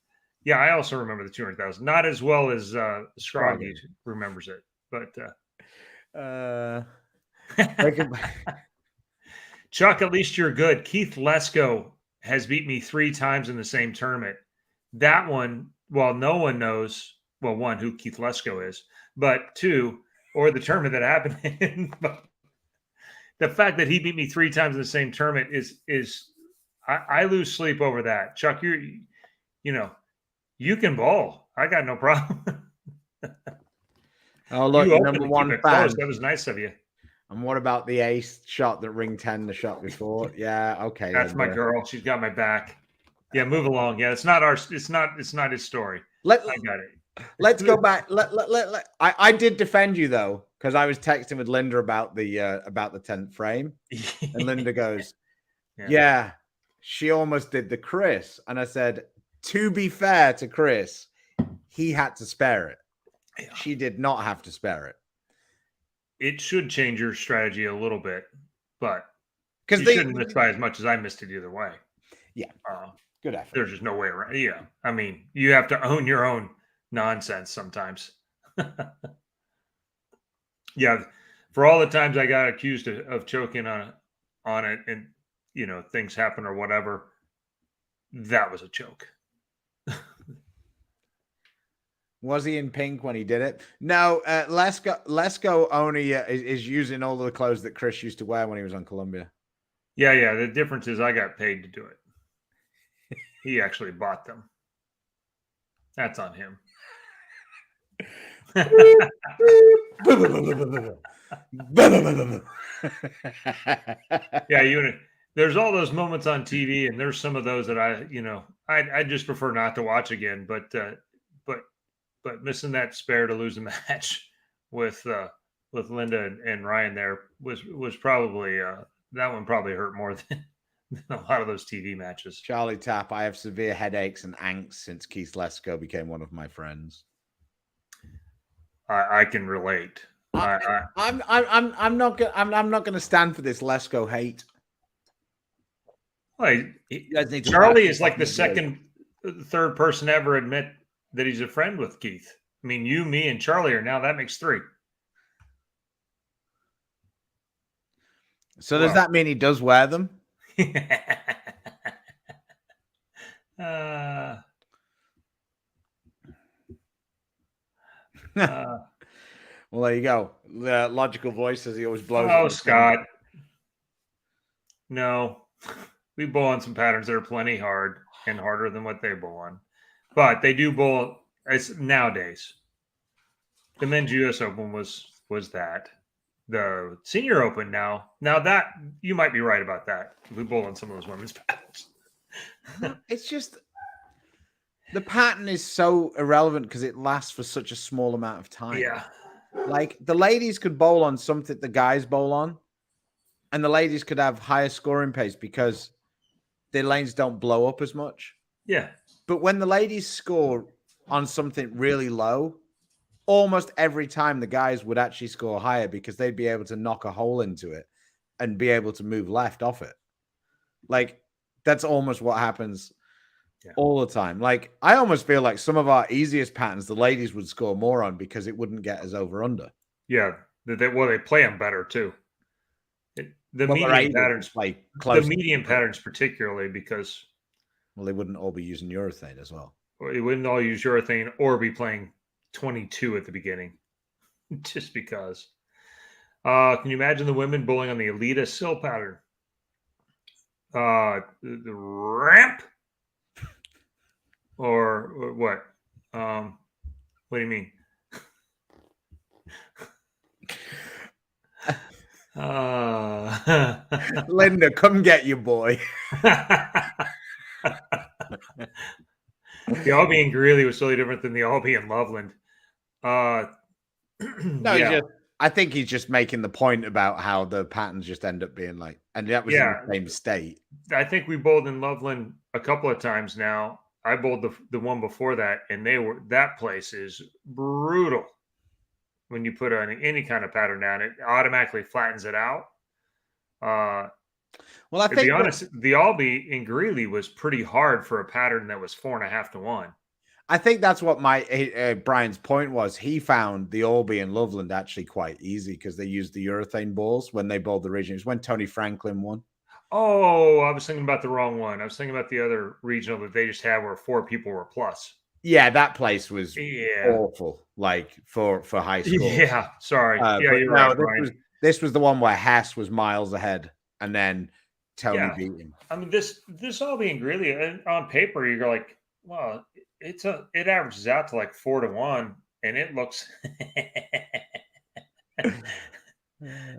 yeah, I also remember the 200,000, not as well as Scroggy remembers it, but Chuck, at least you're good. Keith Lesko has beat me 3 times in the same tournament. That one, well, no one knows, well, one, who Keith Lesko is, but 2, or the tournament that happened in. The fact that he beat me 3 times in the same tournament is I lose sleep over that. Chuck, you can bowl. I got no problem. Oh, look, you number one fan. That was nice of you. And what about the ace shot that ring 10 the shot before? Yeah, okay. That's my girl. She's got my back. Yeah, move along. Yeah, it's not his story. I got it. Let's go back. I did defend you though, because I was texting with Linda about the 10th frame, and Linda goes, "Yeah, she almost did the Chris," and I said, To be fair to Chris, he had to spare it. Yeah. She did not have to spare it. It should change your strategy a little bit, but Because you they shouldn't miss by as much as I missed it either way. Yeah. Good effort. There's just no way around. Yeah. I mean, you have to own your own nonsense sometimes. Yeah. For all the times I got accused of choking on it and, things happen or whatever, that was a choke. Was he in pink when he did it? No, Lesko only is using all of the clothes that Chris used to wear when he was on Columbia. Yeah. The difference is I got paid to do it. He actually bought them. That's on him. Yeah, there's all those moments on TV, and there's some of those that I just prefer not to watch again. But missing that spare to lose the match with Linda and Ryan there was probably that one probably hurt more than a lot of those TV matches. Charlie Tapp, I have severe headaches and angst since Keith Lesko became one of my friends. I can relate. I'm not gonna stand for this Lesko hate. Well, Charlie is like the third person ever admit that he's a friend with Keith. I mean, you, me, and Charlie are now. That makes 3. So does that mean he does wear them? Well, there you go. The logical voice as he always blows. Oh, Scott. No, we bowl on some patterns that are plenty hard and harder than what they bowl on, but they do bowl nowadays. The men's U.S. Open was that. The Senior Open now that you might be right about that. We bowl on some of those women's patterns. It's just the pattern is so irrelevant because it lasts for such a small amount of time. Yeah. Like the ladies could bowl on something the guys bowl on, and the ladies could have higher scoring pace because their lanes don't blow up as much. Yeah. But when the ladies score on something really low, almost every time the guys would actually score higher because they'd be able to knock a hole into it and be able to move left off it. Like that's almost what happens all the time. Like I almost feel like some of our easiest patterns, the ladies would score more on because it wouldn't get as over under. Yeah. They play them better too. The medium patterns play close. The medium patterns particularly because they wouldn't all be using urethane as well. They wouldn't all use urethane or be playing 22 at the beginning just because. Can you imagine the women bowling on the Alita Sill pattern? The ramp or what? What do you mean? Linda, come get you, boy. The Albie and Greeley was totally different than the Albie and Loveland. I think he's just making the point about how the patterns just end up being like, and that was in the same state. I think we bowled in Loveland a couple of times now. I bowled the one before that, and that place is brutal. When you put on any kind of pattern down, it automatically flattens it out. Well, I think, to be honest, the Albie in Greeley was pretty hard for a pattern that was 4.5 to 1. I think that's what Brian's point was. He found the Albie and Loveland actually quite easy because they used the urethane balls when they bowled the regionals. When Tony Franklin won. Oh, I was thinking about the wrong one. I was thinking about the other regional that they just had where 4 people were plus. Yeah, that place was awful. Like for high school. Yeah, sorry. You're right. This was the one where Hess was miles ahead, and then Tony beat him. I mean, this Albie and Greeley on paper, you're like, well, it averages out to like 4 to 1, and it looks.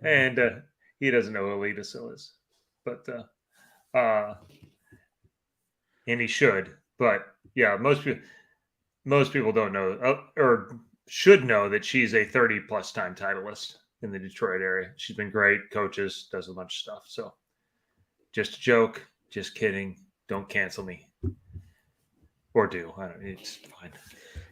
And he doesn't know who Alita Sill is, but and he should. But yeah, most people don't know or should know that she's a 30+ time titleist in the Detroit area. She's been great, coaches, does a bunch of stuff. So just a joke, just kidding. Don't cancel me. or do. I don't, it's fine.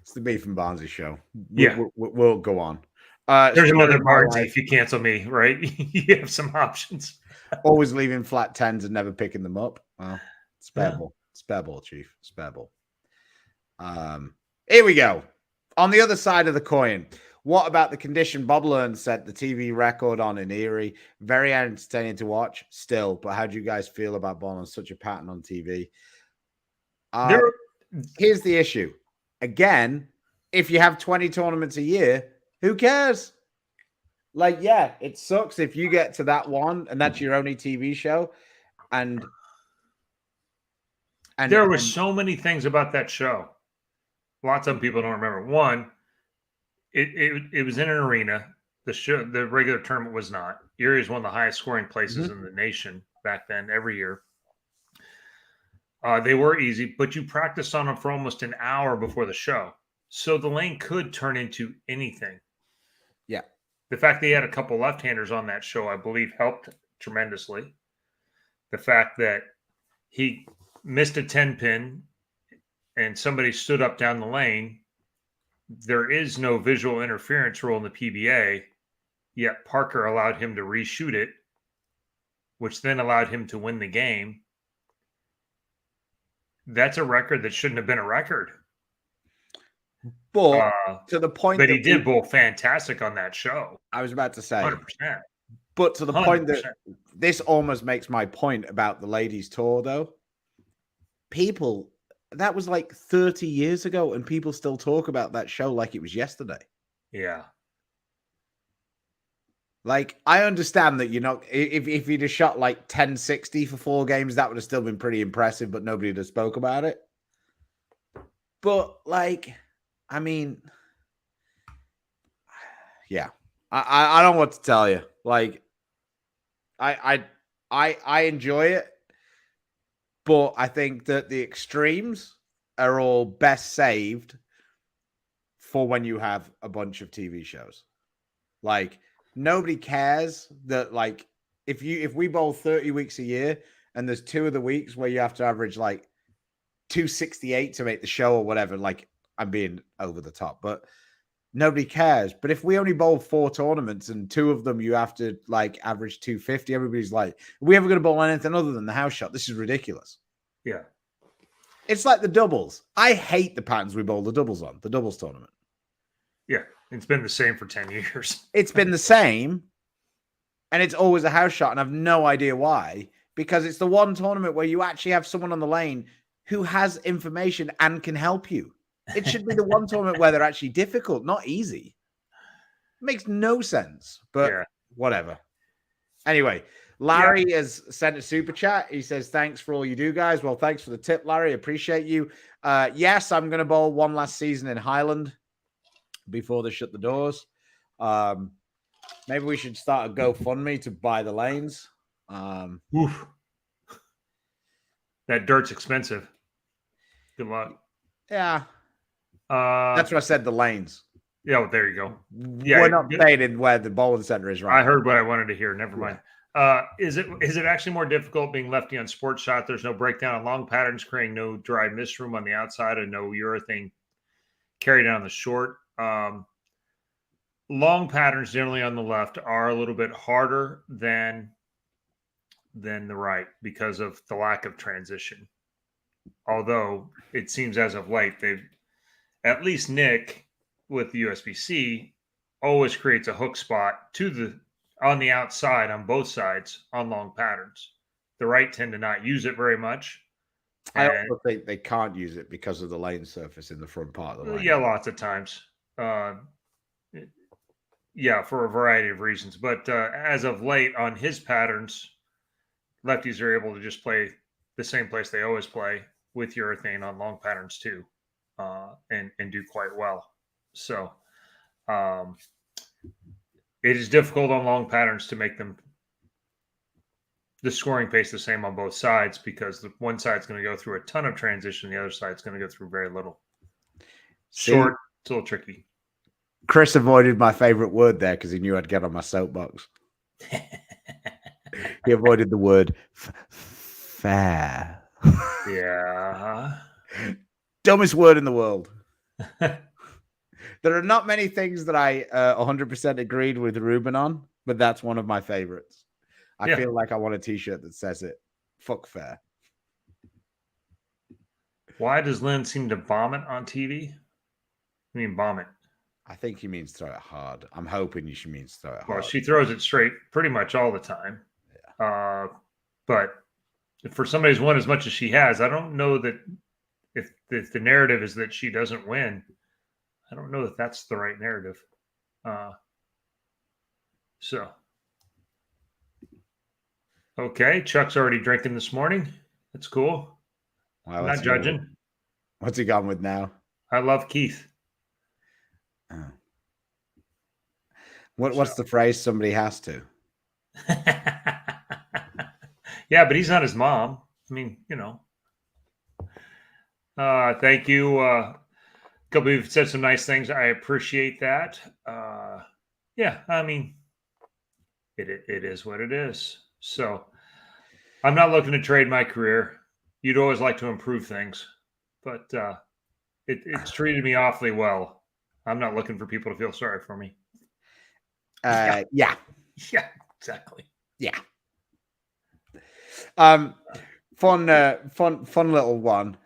It's the Beef and Barnsley show. Yeah. We'll go on. There's Story another of my Barnsley life, if you cancel me, right? You have some options. always leaving flat tens and never picking them up. Well, spare Yeah. ball. Spare ball, Chief. Spare ball. Here we go. On the other side of the coin, what about the condition Bob Learn set the TV record on in Erie? Very entertaining to watch still, but how do you guys feel about ball on such a pattern on TV? Here's the issue. Again, if you have 20 tournaments a year, who cares? Like, yeah, it sucks if you get to that one and that's your only TV show. And there were so many things about that show. Lots of people don't remember. One, it was in an arena. The regular tournament was not. Erie is one of the highest scoring places in the nation back then, every year. They were easy, but you practiced on them for almost an hour before the show. So the lane could turn into anything. Yeah. The fact that he had a couple left-handers on that show, I believe, helped tremendously. The fact that he missed a 10-pin and somebody stood up down the lane, there is no visual interference rule in the PBA, yet Parker allowed him to reshoot it, which then allowed him to win the game. That's a record that shouldn't have been a record. But to the point that he did bowl fantastic on that show. I was about to say 100%. But to the 100%. point that this almost makes my point about the ladies' tour, though. People, that was like 30 years ago, and people still talk about that show like it was yesterday. Yeah. Like, I understand that you're not, if you'd have shot like 1060 for 4 games, that would have still been pretty impressive, but nobody would have spoke about it. But, like, I mean, yeah, I don't know what to tell you. Like, I enjoy it, but I think that the extremes are all best saved for when you have a bunch of TV shows. Like, nobody cares that, like, if we bowl 30 weeks a year and there's 2 of the weeks where you have to average like 268 to make the show or whatever, like, I'm being over the top, but nobody cares. But if we only bowl 4 tournaments and 2 of them you have to like average 250, everybody's like, are we ever going to bowl anything other than the house shot? This is ridiculous. Yeah. It's like the doubles. I hate the patterns we bowl the doubles on, the doubles tournament. Yeah. It's been the same for 10 years. It's been the same, and it's always a house shot, and I've no idea why, because it's the one tournament where you actually have someone on the lane who has information and can help you. It should be the one tournament where they're actually difficult, not easy. It makes no sense, but whatever. Anyway, Larry has sent a super chat. He says, thanks for all you do, guys. Well, thanks for the tip, Larry. Appreciate you. Yes, I'm going to bowl one last season in Highland before they shut the doors. Maybe we should start a GoFundMe to buy the lanes. Oof. That dirt's expensive. Good luck. Yeah. That's what I said, the lanes. Yeah, well, there you go. Yeah, we're not stating where the bowling center is, right? I heard what I wanted to hear. Never mind. Is it actually more difficult being lefty on sports shot? There's no breakdown on long patterns, creating no dry mist room on the outside and no urethane carried down the short. Long patterns generally on the left are a little bit harder than the right because of the lack of transition. Although it seems as of late, they've, at least Nick with the USBC, always creates a hook spot on the outside on both sides on long patterns. The right tend to not use it very much. I also think they can't use it because of the lane surface in the front part of the lane. Yeah, lots of times. Yeah, for a variety of reasons. But as of late on his patterns, lefties are able to just play the same place they always play with urethane on long patterns too, and do quite well. So it is difficult on long patterns to make them the scoring pace the same on both sides because the one side's going to go through a ton of transition, the other side's going to go through very little. Short, it's a little tricky. Chris avoided my favorite word there because he knew I'd get on my soapbox. He avoided the word fair. Yeah. Dumbest word in the world. There are not many things that I 100% agreed with Ruben on, but that's one of my favorites. I feel like I want a t-shirt that says it. Fuck fair. Why does Lynn seem to vomit on TV? I mean, vomit. I think he means throw it hard. I'm hoping she means throw it hard. Well, she throws it straight pretty much all the time. Yeah. But for somebody who's won as much as she has, I don't know that if the narrative is that she doesn't win, I don't know that that's the right narrative. So, okay, Chuck's already drinking this morning. That's cool. Wow, I'm not judging. What's he gone with now? I love Keith. Oh. What's the phrase? Somebody has to. Yeah, but he's not his mom. I mean, you know. Thank you. A couple of you said some nice things. I appreciate that. Yeah, I mean, it is what it is. So I'm not looking to trade my career. You'd always like to improve things, but it's treated me awfully well. I'm not looking for people to feel sorry for me. Yeah. Yeah, exactly. Yeah. Fun little one.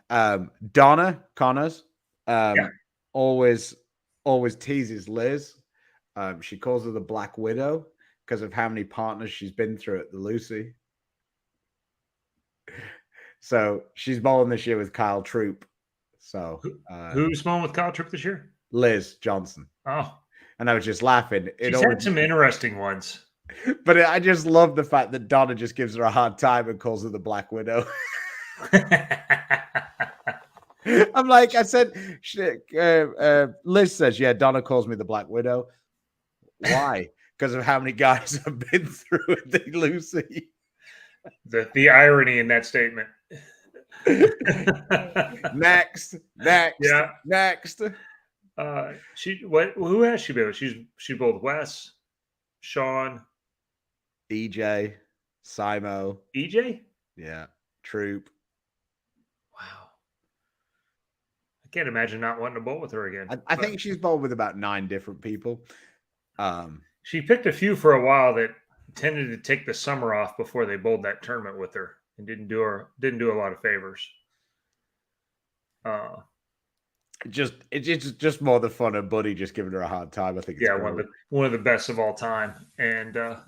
Donna Connors, always teases Liz. She calls her the Black Widow because of how many partners she's been through at the Lucy. So she's bowling this year with Kyle Troop. So who's bowling with Kyle Troop this year? Liz Johnson. Oh, and I was just laughing. She's had some interesting ones. But I just love the fact that Donna just gives her a hard time and calls her the Black Widow. I'm like, I said, Liz says, yeah, Donna calls me the Black Widow. Why? Because of how many guys have been through it, the Lucy. The irony in that statement. Next. Yeah. Next. Who has she been with? She's both Wes, Sean, EJ, Simo. EJ? Yeah. Troop. Wow. I can't imagine not wanting to bowl with her again. I think she's bowled with about 9 different people. She picked a few for a while that tended to take the summer off before they bowled that tournament with her and didn't do a lot of favors. It's just more the fun of Buddy just giving her a hard time. I think it's one of the best of all time. And fun.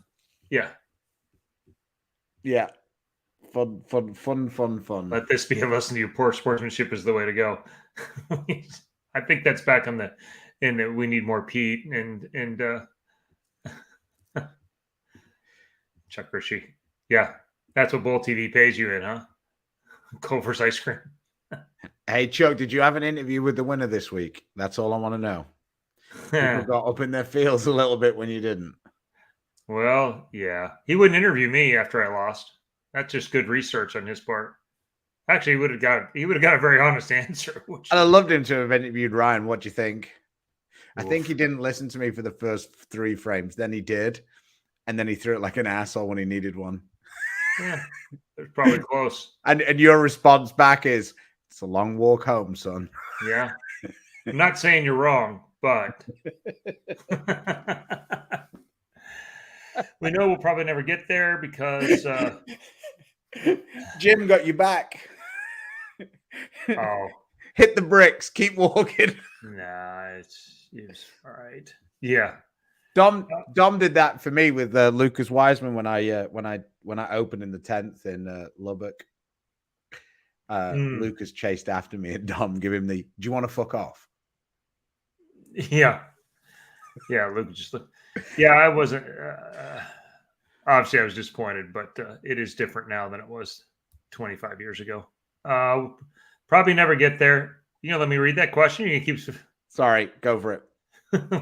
Let this be a lesson to you. Poor sportsmanship is the way to go. I think that's back on that we need more Pete and Chuck Ritchie. Yeah, that's what Bull TV pays you in, huh? Culver's ice cream. Hey, Chuck, did you have an interview with the winner this week? That's all I want to know. People got up in their feels a little bit when you didn't. Well, yeah. He wouldn't interview me after I lost. That's just good research on his part. Actually, he would have got a very honest answer. And I loved him to have interviewed Ryan. What do you think? I Oof. think he didn't listen to me for the first 3 frames. Then he did. And then he threw it like an asshole when he needed one. Yeah, it's probably close. And your response back is, it's a long walk home, son. Yeah. I'm not saying you're wrong, but we know we'll probably never get there because Jim got you back. Oh. Hit the bricks. Keep walking. Nah, it's all right. Yeah. Dom did that for me with Lucas Wiseman when I opened in the 10th in Lubbock. Lucas chased after me and Dom give him do you want to fuck off? Yeah. Yeah, Lucas just looked. Yeah, I wasn't obviously I was disappointed, but it is different now than it was 25 years ago. Probably never get there. Let me read that question. You can keep. Sorry, go for it.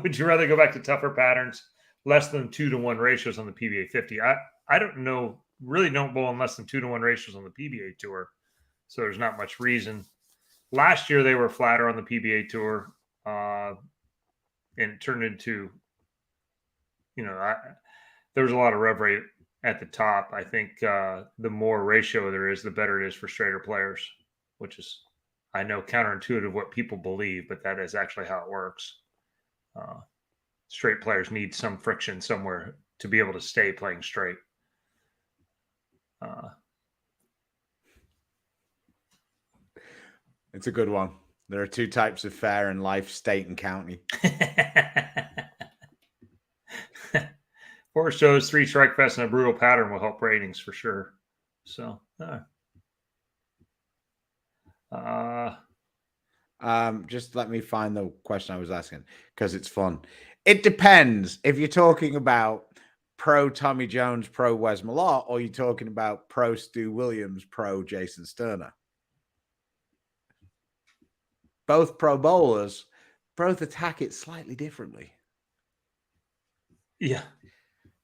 Would you rather go back to tougher patterns, less than 2-to-1 ratios on the PBA 50? I don't know. Really don't bowl in less than 2-to-1 ratios on the PBA tour, so there's not much reason. Last year they were flatter on the PBA tour, and it turned into, there was a lot of rev rate at the top. I think the more ratio there is, the better it is for straighter players, which is I know counterintuitive what people believe, but that is actually how it works. Straight players need some friction somewhere to be able to stay playing straight. It's a good one. There are two types of fair in life: state and county. 4 shows, 3 strike fests, and a brutal pattern will help ratings for sure. So, just let me find the question I was asking because it's fun. It depends if you're talking about pro Tommy Jones, pro Wes Malott, or you're talking about pro Stu Williams, pro Jason Sterner. Both pro bowlers, both attack it slightly differently. Yeah.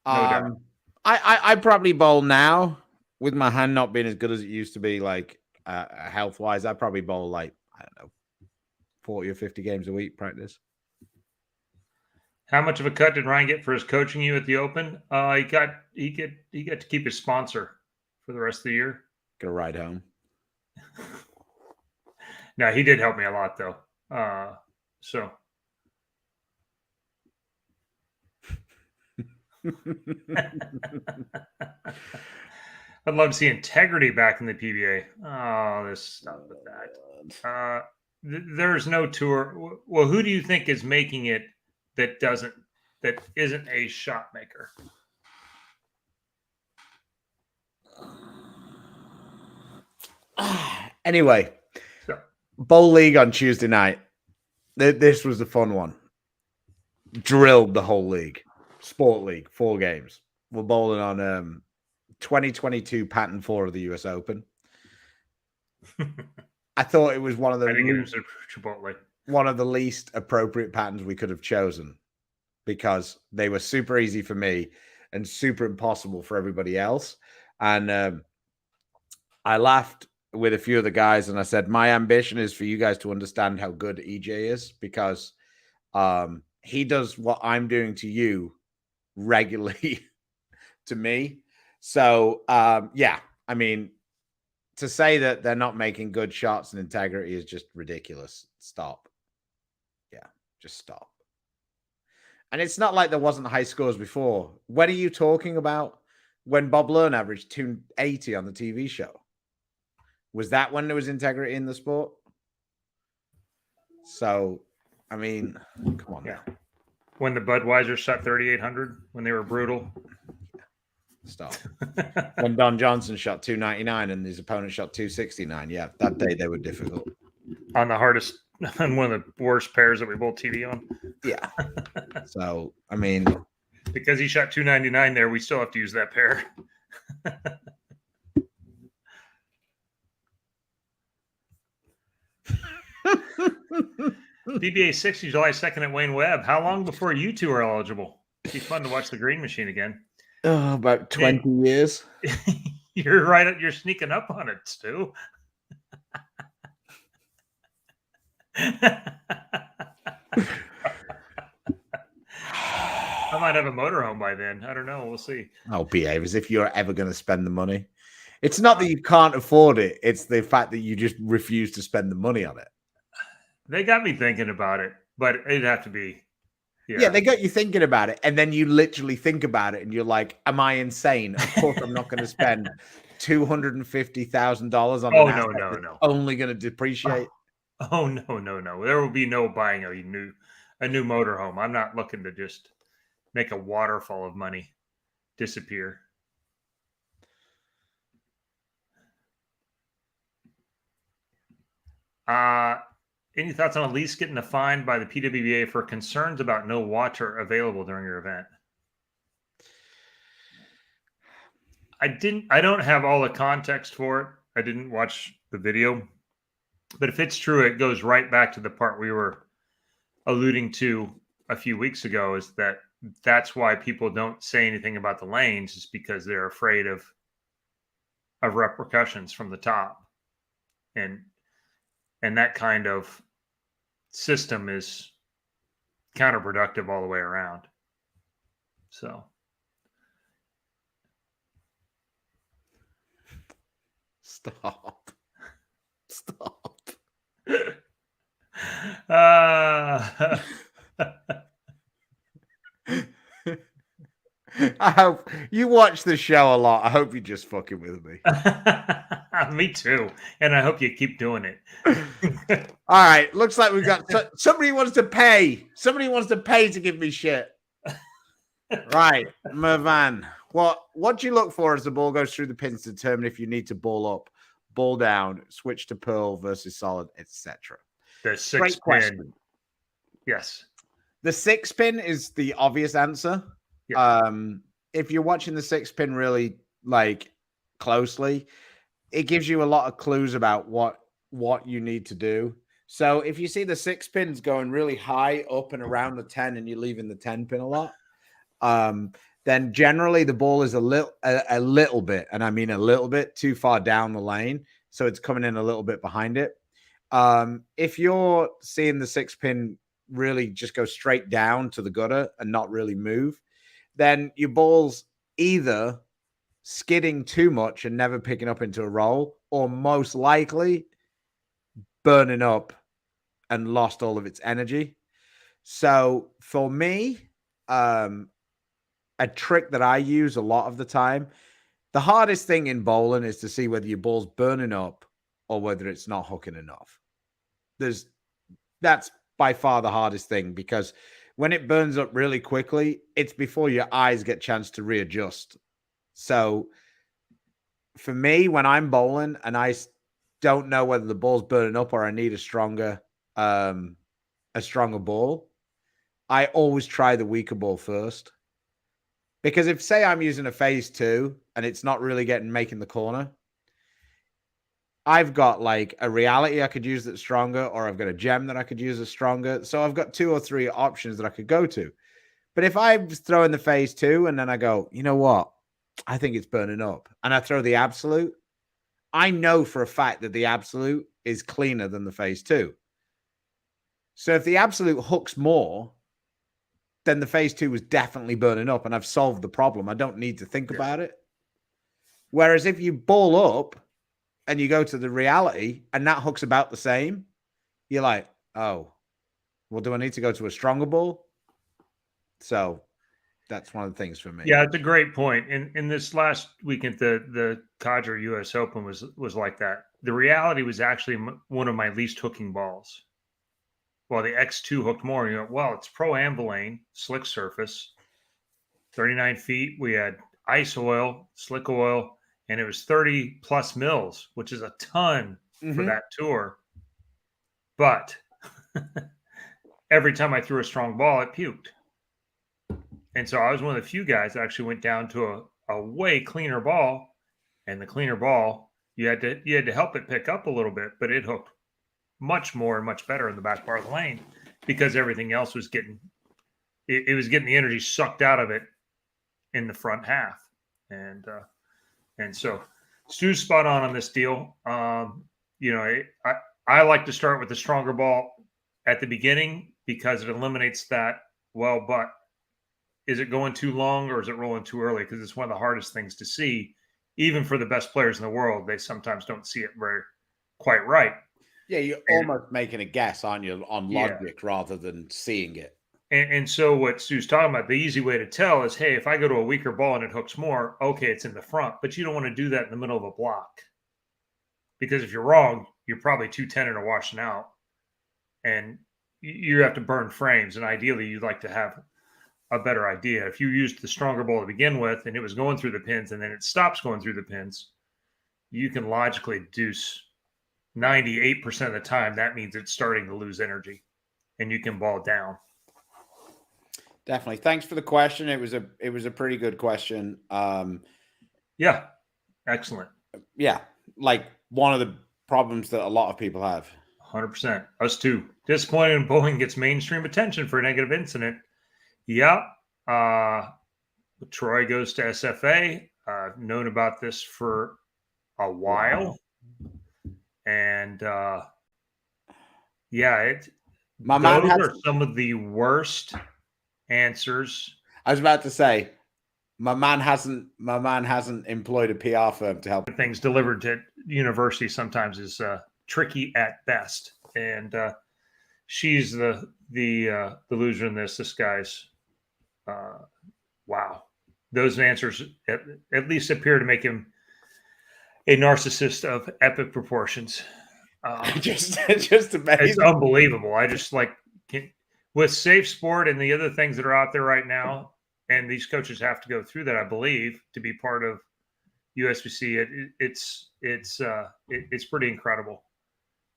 No doubt. I probably bowl now with my hand not being as good as it used to be, like health wise. I probably bowl like, I don't know, 40 or 50 games a week practice. How much of a cut did Ryan get for his coaching you at the Open? He got to keep his sponsor for the rest of the year. Get a ride home. No, he did help me a lot though. So I'd love to see integrity back in the PBA. Oh, this stuff with that. There's no tour. Well, who do you think is making it that isn't a shot maker? Anyway, So, bowl league on Tuesday night. This was the fun one. Drilled the whole league. Sport league, 4 games. We're bowling on 2022 pattern 4 of the US Open. I thought it was one of the least appropriate patterns we could have chosen because they were super easy for me and super impossible for everybody else. And I laughed with a few of the guys and I said, my ambition is for you guys to understand how good EJ is because he does what I'm doing to you regularly to me. So, yeah, I mean, to say that they're not making good shots and integrity is just ridiculous. Stop. Yeah, just stop. And it's not like there wasn't high scores before. When are you talking about when Bob Learn averaged 280 on the TV show? Was that when there was integrity in the sport? So, I mean, come on. Yeah. When the Budweiser shot 3,800 when they were brutal. Stop. When Don Johnson shot 299 and his opponent shot 269. Yeah, that day they were difficult. On the hardest, on one of the worst pairs that we both TV on. Yeah. So, I mean. Because he shot 299 there, we still have to use that pair. PBA 60 July 2nd at Wayne Webb. How long before you two are eligible? It'd be fun to watch the Green Machine again. Oh, about 20 years. You're right. You're sneaking up on it, Stu. I might have a motorhome by then. I don't know. We'll see. Oh, behave as if you're ever going to spend the money. It's not that you can't afford it. It's the fact that you just refuse to spend the money on it. They got me thinking about it, but it'd have to be. Yeah, they got you thinking about it. And then you literally think about it and you're like, am I insane? Of course, I'm not going to spend $250,000 on an asset that's only going to depreciate. Oh, no. There will be no buying a new motorhome. I'm not looking to just make a waterfall of money disappear. Any thoughts on a lease getting a fine by the PWBA for concerns about no water available during your event? I don't have all the context for it. I didn't watch the video. But if it's true, it goes right back to the part we were alluding to a few weeks ago, is that's why people don't say anything about the lanes, is because they're afraid of repercussions from the top. And that kind of system is counterproductive all the way around. So. Stop. I hope you watch the show a lot. I hope you're just fucking with me. Me too. And I hope you keep doing it. All right. Looks like we've got somebody wants to pay. Somebody wants to pay to give me shit. Right, Mervan. What do you look for as the ball goes through the pins to determine if you need to ball up, ball down, switch to pearl versus solid, etc.? The 6 pin. Yes. The 6 pin is the obvious answer. Yeah. If you're watching the 6 pin really like closely, it gives you a lot of clues about what you need to do. So if you see the 6 pins going really high up and around the 10 and you're leaving the 10 pin a lot, then generally the ball is a little bit, and I mean a little bit too far down the lane. So it's coming in a little bit behind it. If you're seeing the 6 pin really just go straight down to the gutter and not really move, then your ball's either skidding too much and never picking up into a roll, or most likely burning up and lost all of its energy. So for me, a trick that I use a lot of the time, the hardest thing in bowling is to see whether your ball's burning up or whether it's not hooking enough. That's by far the hardest thing, because when it burns up really quickly, it's before your eyes get a chance to readjust. So for me, when I'm bowling and I don't know whether the ball's burning up or I need a stronger ball, I always try the weaker ball first. Because if, say, I'm using a phase 2 and it's not really making the corner, I've got like a reality I could use that's stronger, or I've got a gem that I could use that's stronger. So I've got 2 or 3 options that I could go to. But if I throw in the phase 2 and then I go, you know what? I think it's burning up, and I throw the absolute, I know for a fact that the absolute is cleaner than the phase 2. So if the absolute hooks more, then the phase 2 was definitely burning up and I've solved the problem. I don't need to think about it. Whereas if you ball up and you go to the reality and that hook's about the same, you're like, oh, well, do I need to go to a stronger ball? So that's one of the things for me. Yeah, it's a great point. In this last weekend, the Cadre US Open was like that. The reality was actually one of my least hooking balls. Well, the X2 hooked more. You know, well, it's pro Ambilane, slick surface, 39 feet. We had ice oil, slick oil, and it was 30 plus mils, which is a ton for that tour. But every time I threw a strong ball, it puked. And so I was one of the few guys that actually went down to a way cleaner ball, and the cleaner ball, you had to help it pick up a little bit, but it hooked much more and much better in the back part of the lane, because everything else was getting the energy sucked out of it in the front half. And so Stu's spot on this deal. You know, I like to start with the stronger ball at the beginning, because it eliminates that, well, but is it going too long or is it rolling too early? Because it's one of the hardest things to see, even for the best players in the world. They sometimes don't see it quite right. Yeah, you're almost making a guess, aren't you, on logic rather than seeing it. And so what Stu's talking about, the easy way to tell is, hey, if I go to a weaker ball and it hooks more, okay, it's in the front. But you don't want to do that in the middle of a block. Because if you're wrong, you're probably 210 or washing out. And you have to burn frames. And ideally, you'd like to have a better idea. If you used the stronger ball to begin with and it was going through the pins and then it stops going through the pins, you can logically deduce 98% of the time that means it's starting to lose energy and you can ball down. Definitely. Thanks for the question. It was a pretty good question. Yeah. Excellent. Yeah. Like one of the problems that a lot of people have. 100%. Us too. Disappointed when bowling gets mainstream attention for a negative incident. Yeah. Troy goes to SFA. I've known about this for a while. And yeah, those are some of the worst answers. I was about to say, my man hasn't employed a PR firm to help. Things delivered to university sometimes is tricky at best. And she's the loser in this. This guy's wow. Those answers at least appear to make him a narcissist of epic proportions. Just It's amazing. unbelievable. I just with Safe Sport and the other things that are out there right now, and these coaches have to go through that, I believe, to be part of USBC. It's pretty incredible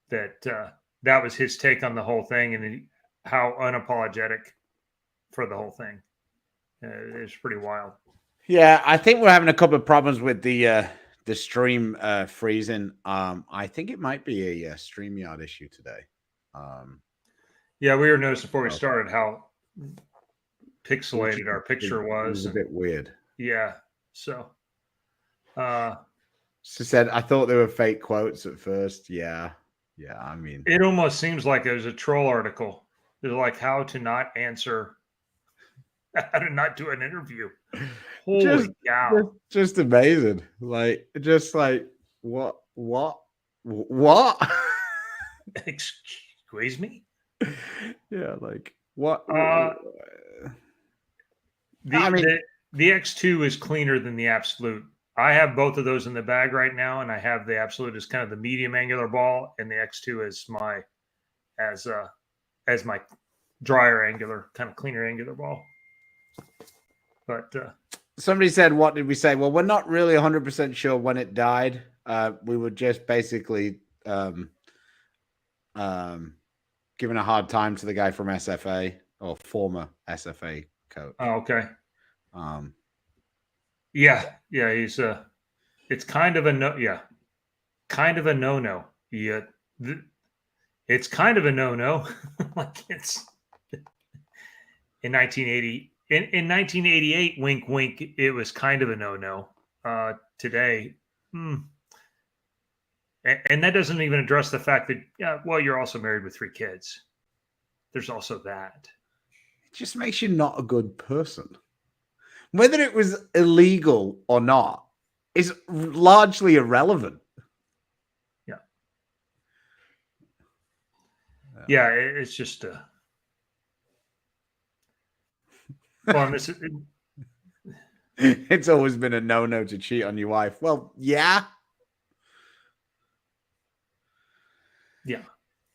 that that was his take on the whole thing, and how unapologetic for the whole thing. It's pretty wild. Yeah, I think we're having a couple of problems with the stream freezing. I think it might be a StreamYard issue today. Yeah, we were noticing before we started how pixelated our picture was. It was a bit weird. Yeah. So she said, I thought they were fake quotes at first. Yeah. Yeah. I mean, it almost seems like it was a troll article. They're like how to not do an interview. Holy cow. Just amazing. Just like, what? Excuse me? Yeah, like what? The X2 is cleaner than the Absolute. I have both of those in the bag right now, and I have the Absolute as kind of the medium angular ball, and the X2 as my drier angular, kind of cleaner angular ball. But somebody said, what did we say? Well, we're not really 100% sure when it died. We were just basically giving a hard time to the guy from SFA, or former SFA coach. Oh, okay. Yeah, he's it's kind of a no. Yeah, kind of a no. Yeah, it's kind of a no. Like it's in 1980. In 1988, wink, wink, it was kind of a no. Today, and that doesn't even address the fact that, you're also married with 3 kids. There's also that. It just makes you not a good person. Whether it was illegal or not is largely irrelevant. Yeah, it's just well, it's always been a no to cheat on your wife. Well, yeah. Yeah.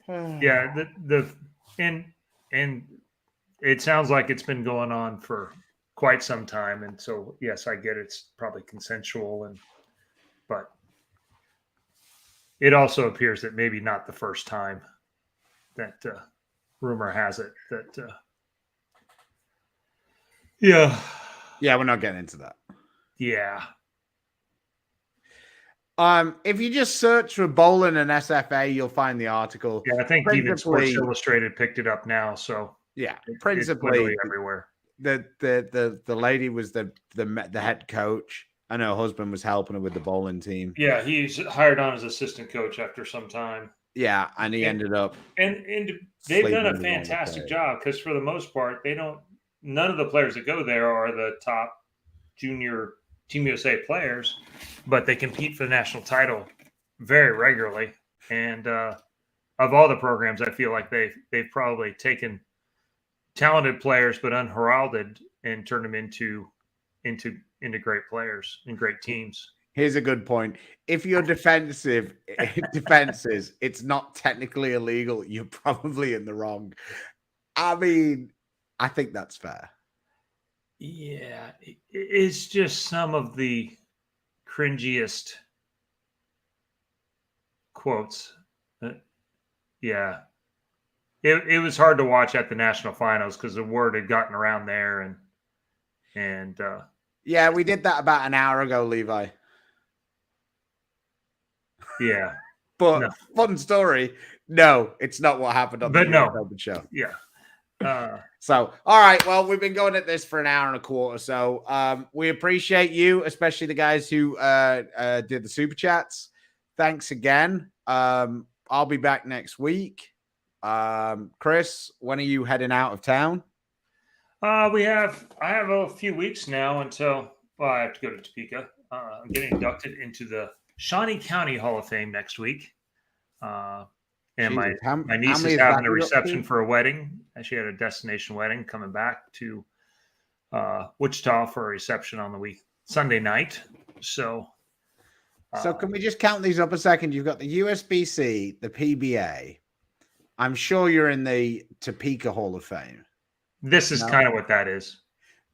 And it sounds like it's been going on for quite some time, and so yes, I get it's probably consensual, but it also appears that maybe not the first time that rumor has it that yeah, we're not getting into that. Yeah. If you just search for bowling and SFA, you'll find the article. Yeah, I think even Sports Illustrated picked it up now. So yeah, principally everywhere. The lady was the head coach, and her husband was helping her with the bowling team. Yeah, he's hired on as assistant coach after some time. Yeah, and he ended up and they've done a fantastic job, because for the most part, none of the players that go there are the top junior Team USA players, but they compete for the national title very regularly. And of all the programs, I feel like they've probably taken talented players but unheralded and turned them into great players and great teams. Here's a good point. If you're defenses, it's not technically illegal. You're probably in the wrong. I mean, I think that's fair. Yeah, it's just some of the cringiest quotes. Yeah. It was hard to watch at the national finals because the word had gotten around there, and yeah, we did that about an hour ago, Levi. Yeah, but fun story. No, it's not what happened on the show. Yeah. So, all right. Well, we've been going at this for an hour and a quarter. So, we appreciate you, especially the guys who did the super chats. Thanks again. I'll be back next week. Chris, when are you heading out of town? I have a few weeks now until I have to go to Topeka. I'm getting inducted into the Shawnee County Hall of Fame next week. And Jesus, my niece many is is that having a you're up reception to? for a wedding. And she had a destination wedding coming back to Wichita for a reception on the Sunday night. So, So can we just count these up a second? You've got the USB-C, the PBA. I'm sure you're in the Topeka Hall of Fame. this is No? kind of what that is.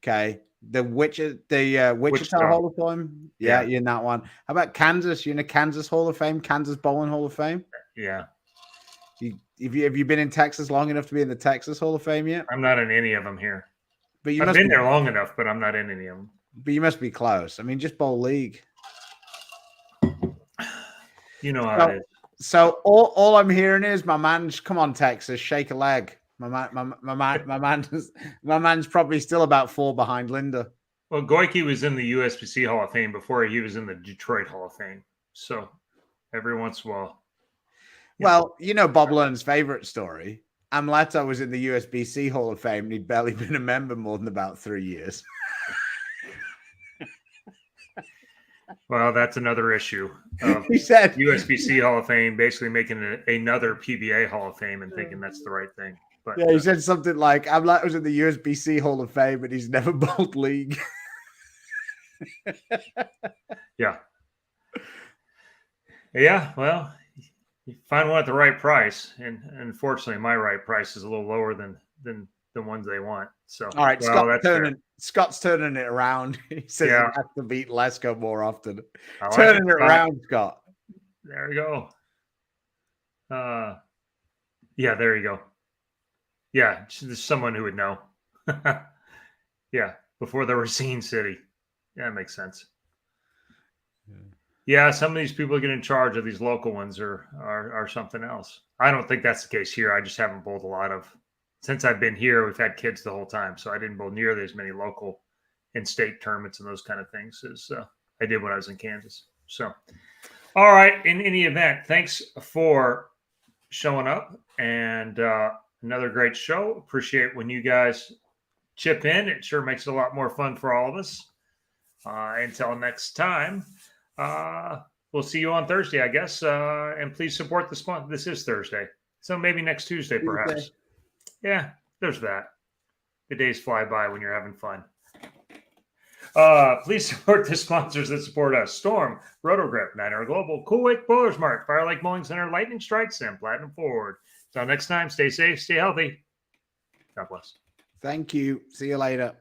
Okay. The Wichita Wichita. Hall of Fame. Yeah, Yeah. you're in that one. How about Kansas? You're in the Kansas Hall of Fame, Kansas Bowling Hall of Fame. Yeah. Have you been in Texas long enough to be in the Texas Hall of Fame yet? I'm not in any of them here. But you I've must been be, there long enough, but I'm not in any of them. but you must be close. I mean, just bowl league. You know how it is. So all I'm hearing is my man's come on, Texas, shake a leg. My man's probably still about 4 behind Linda. Well, Goike was in the USBC Hall of Fame before he was in the Detroit Hall of Fame. So every once in a while. Well, you know Bob Learn's favorite story. Amleto was in the USBC Hall of Fame and he'd barely been a member more than about 3 years. Well, that's another issue. He said USBC Hall of Fame basically making another PBA Hall of Fame and thinking that's the right thing. But yeah, he said something like Amleto was in the USBC Hall of Fame, but he's never bowled league. Yeah. Yeah, well, you find one at the right price, and unfortunately, my right price is a little lower than the ones they want. So, all right, well, Scott's turning it around. He says he has to beat Lesko more often. Like turning it around, Scott. There we go. Yeah, there you go. Yeah, there's someone who would know. Yeah, before the Racine City. Yeah, that makes sense. Yeah, some of these people get in charge of these local ones are something else. I don't think that's the case here. I just haven't bowled a lot of. Since I've been here, we've had kids the whole time, so I didn't bowl nearly as many local and state tournaments and those kind of things as I did when I was in Kansas. So, all right. In any event, thanks for showing up and another great show. Appreciate when you guys chip in. It sure makes it a lot more fun for all of us. Until next time, we'll see you on Thursday, I guess. And please support the sponsor. This is Thursday, so maybe next Tuesday, perhaps. Yeah, there's that. The days fly by when you're having fun. Please support the sponsors that support us. Storm, Rotogrip, Niner Global, Coolwick, Bowlers Mart, Fire Lake Bowling Center, Lightning Strikes, and Platinum Forward. Until next time, stay safe, stay healthy. God bless. Thank you. See you later.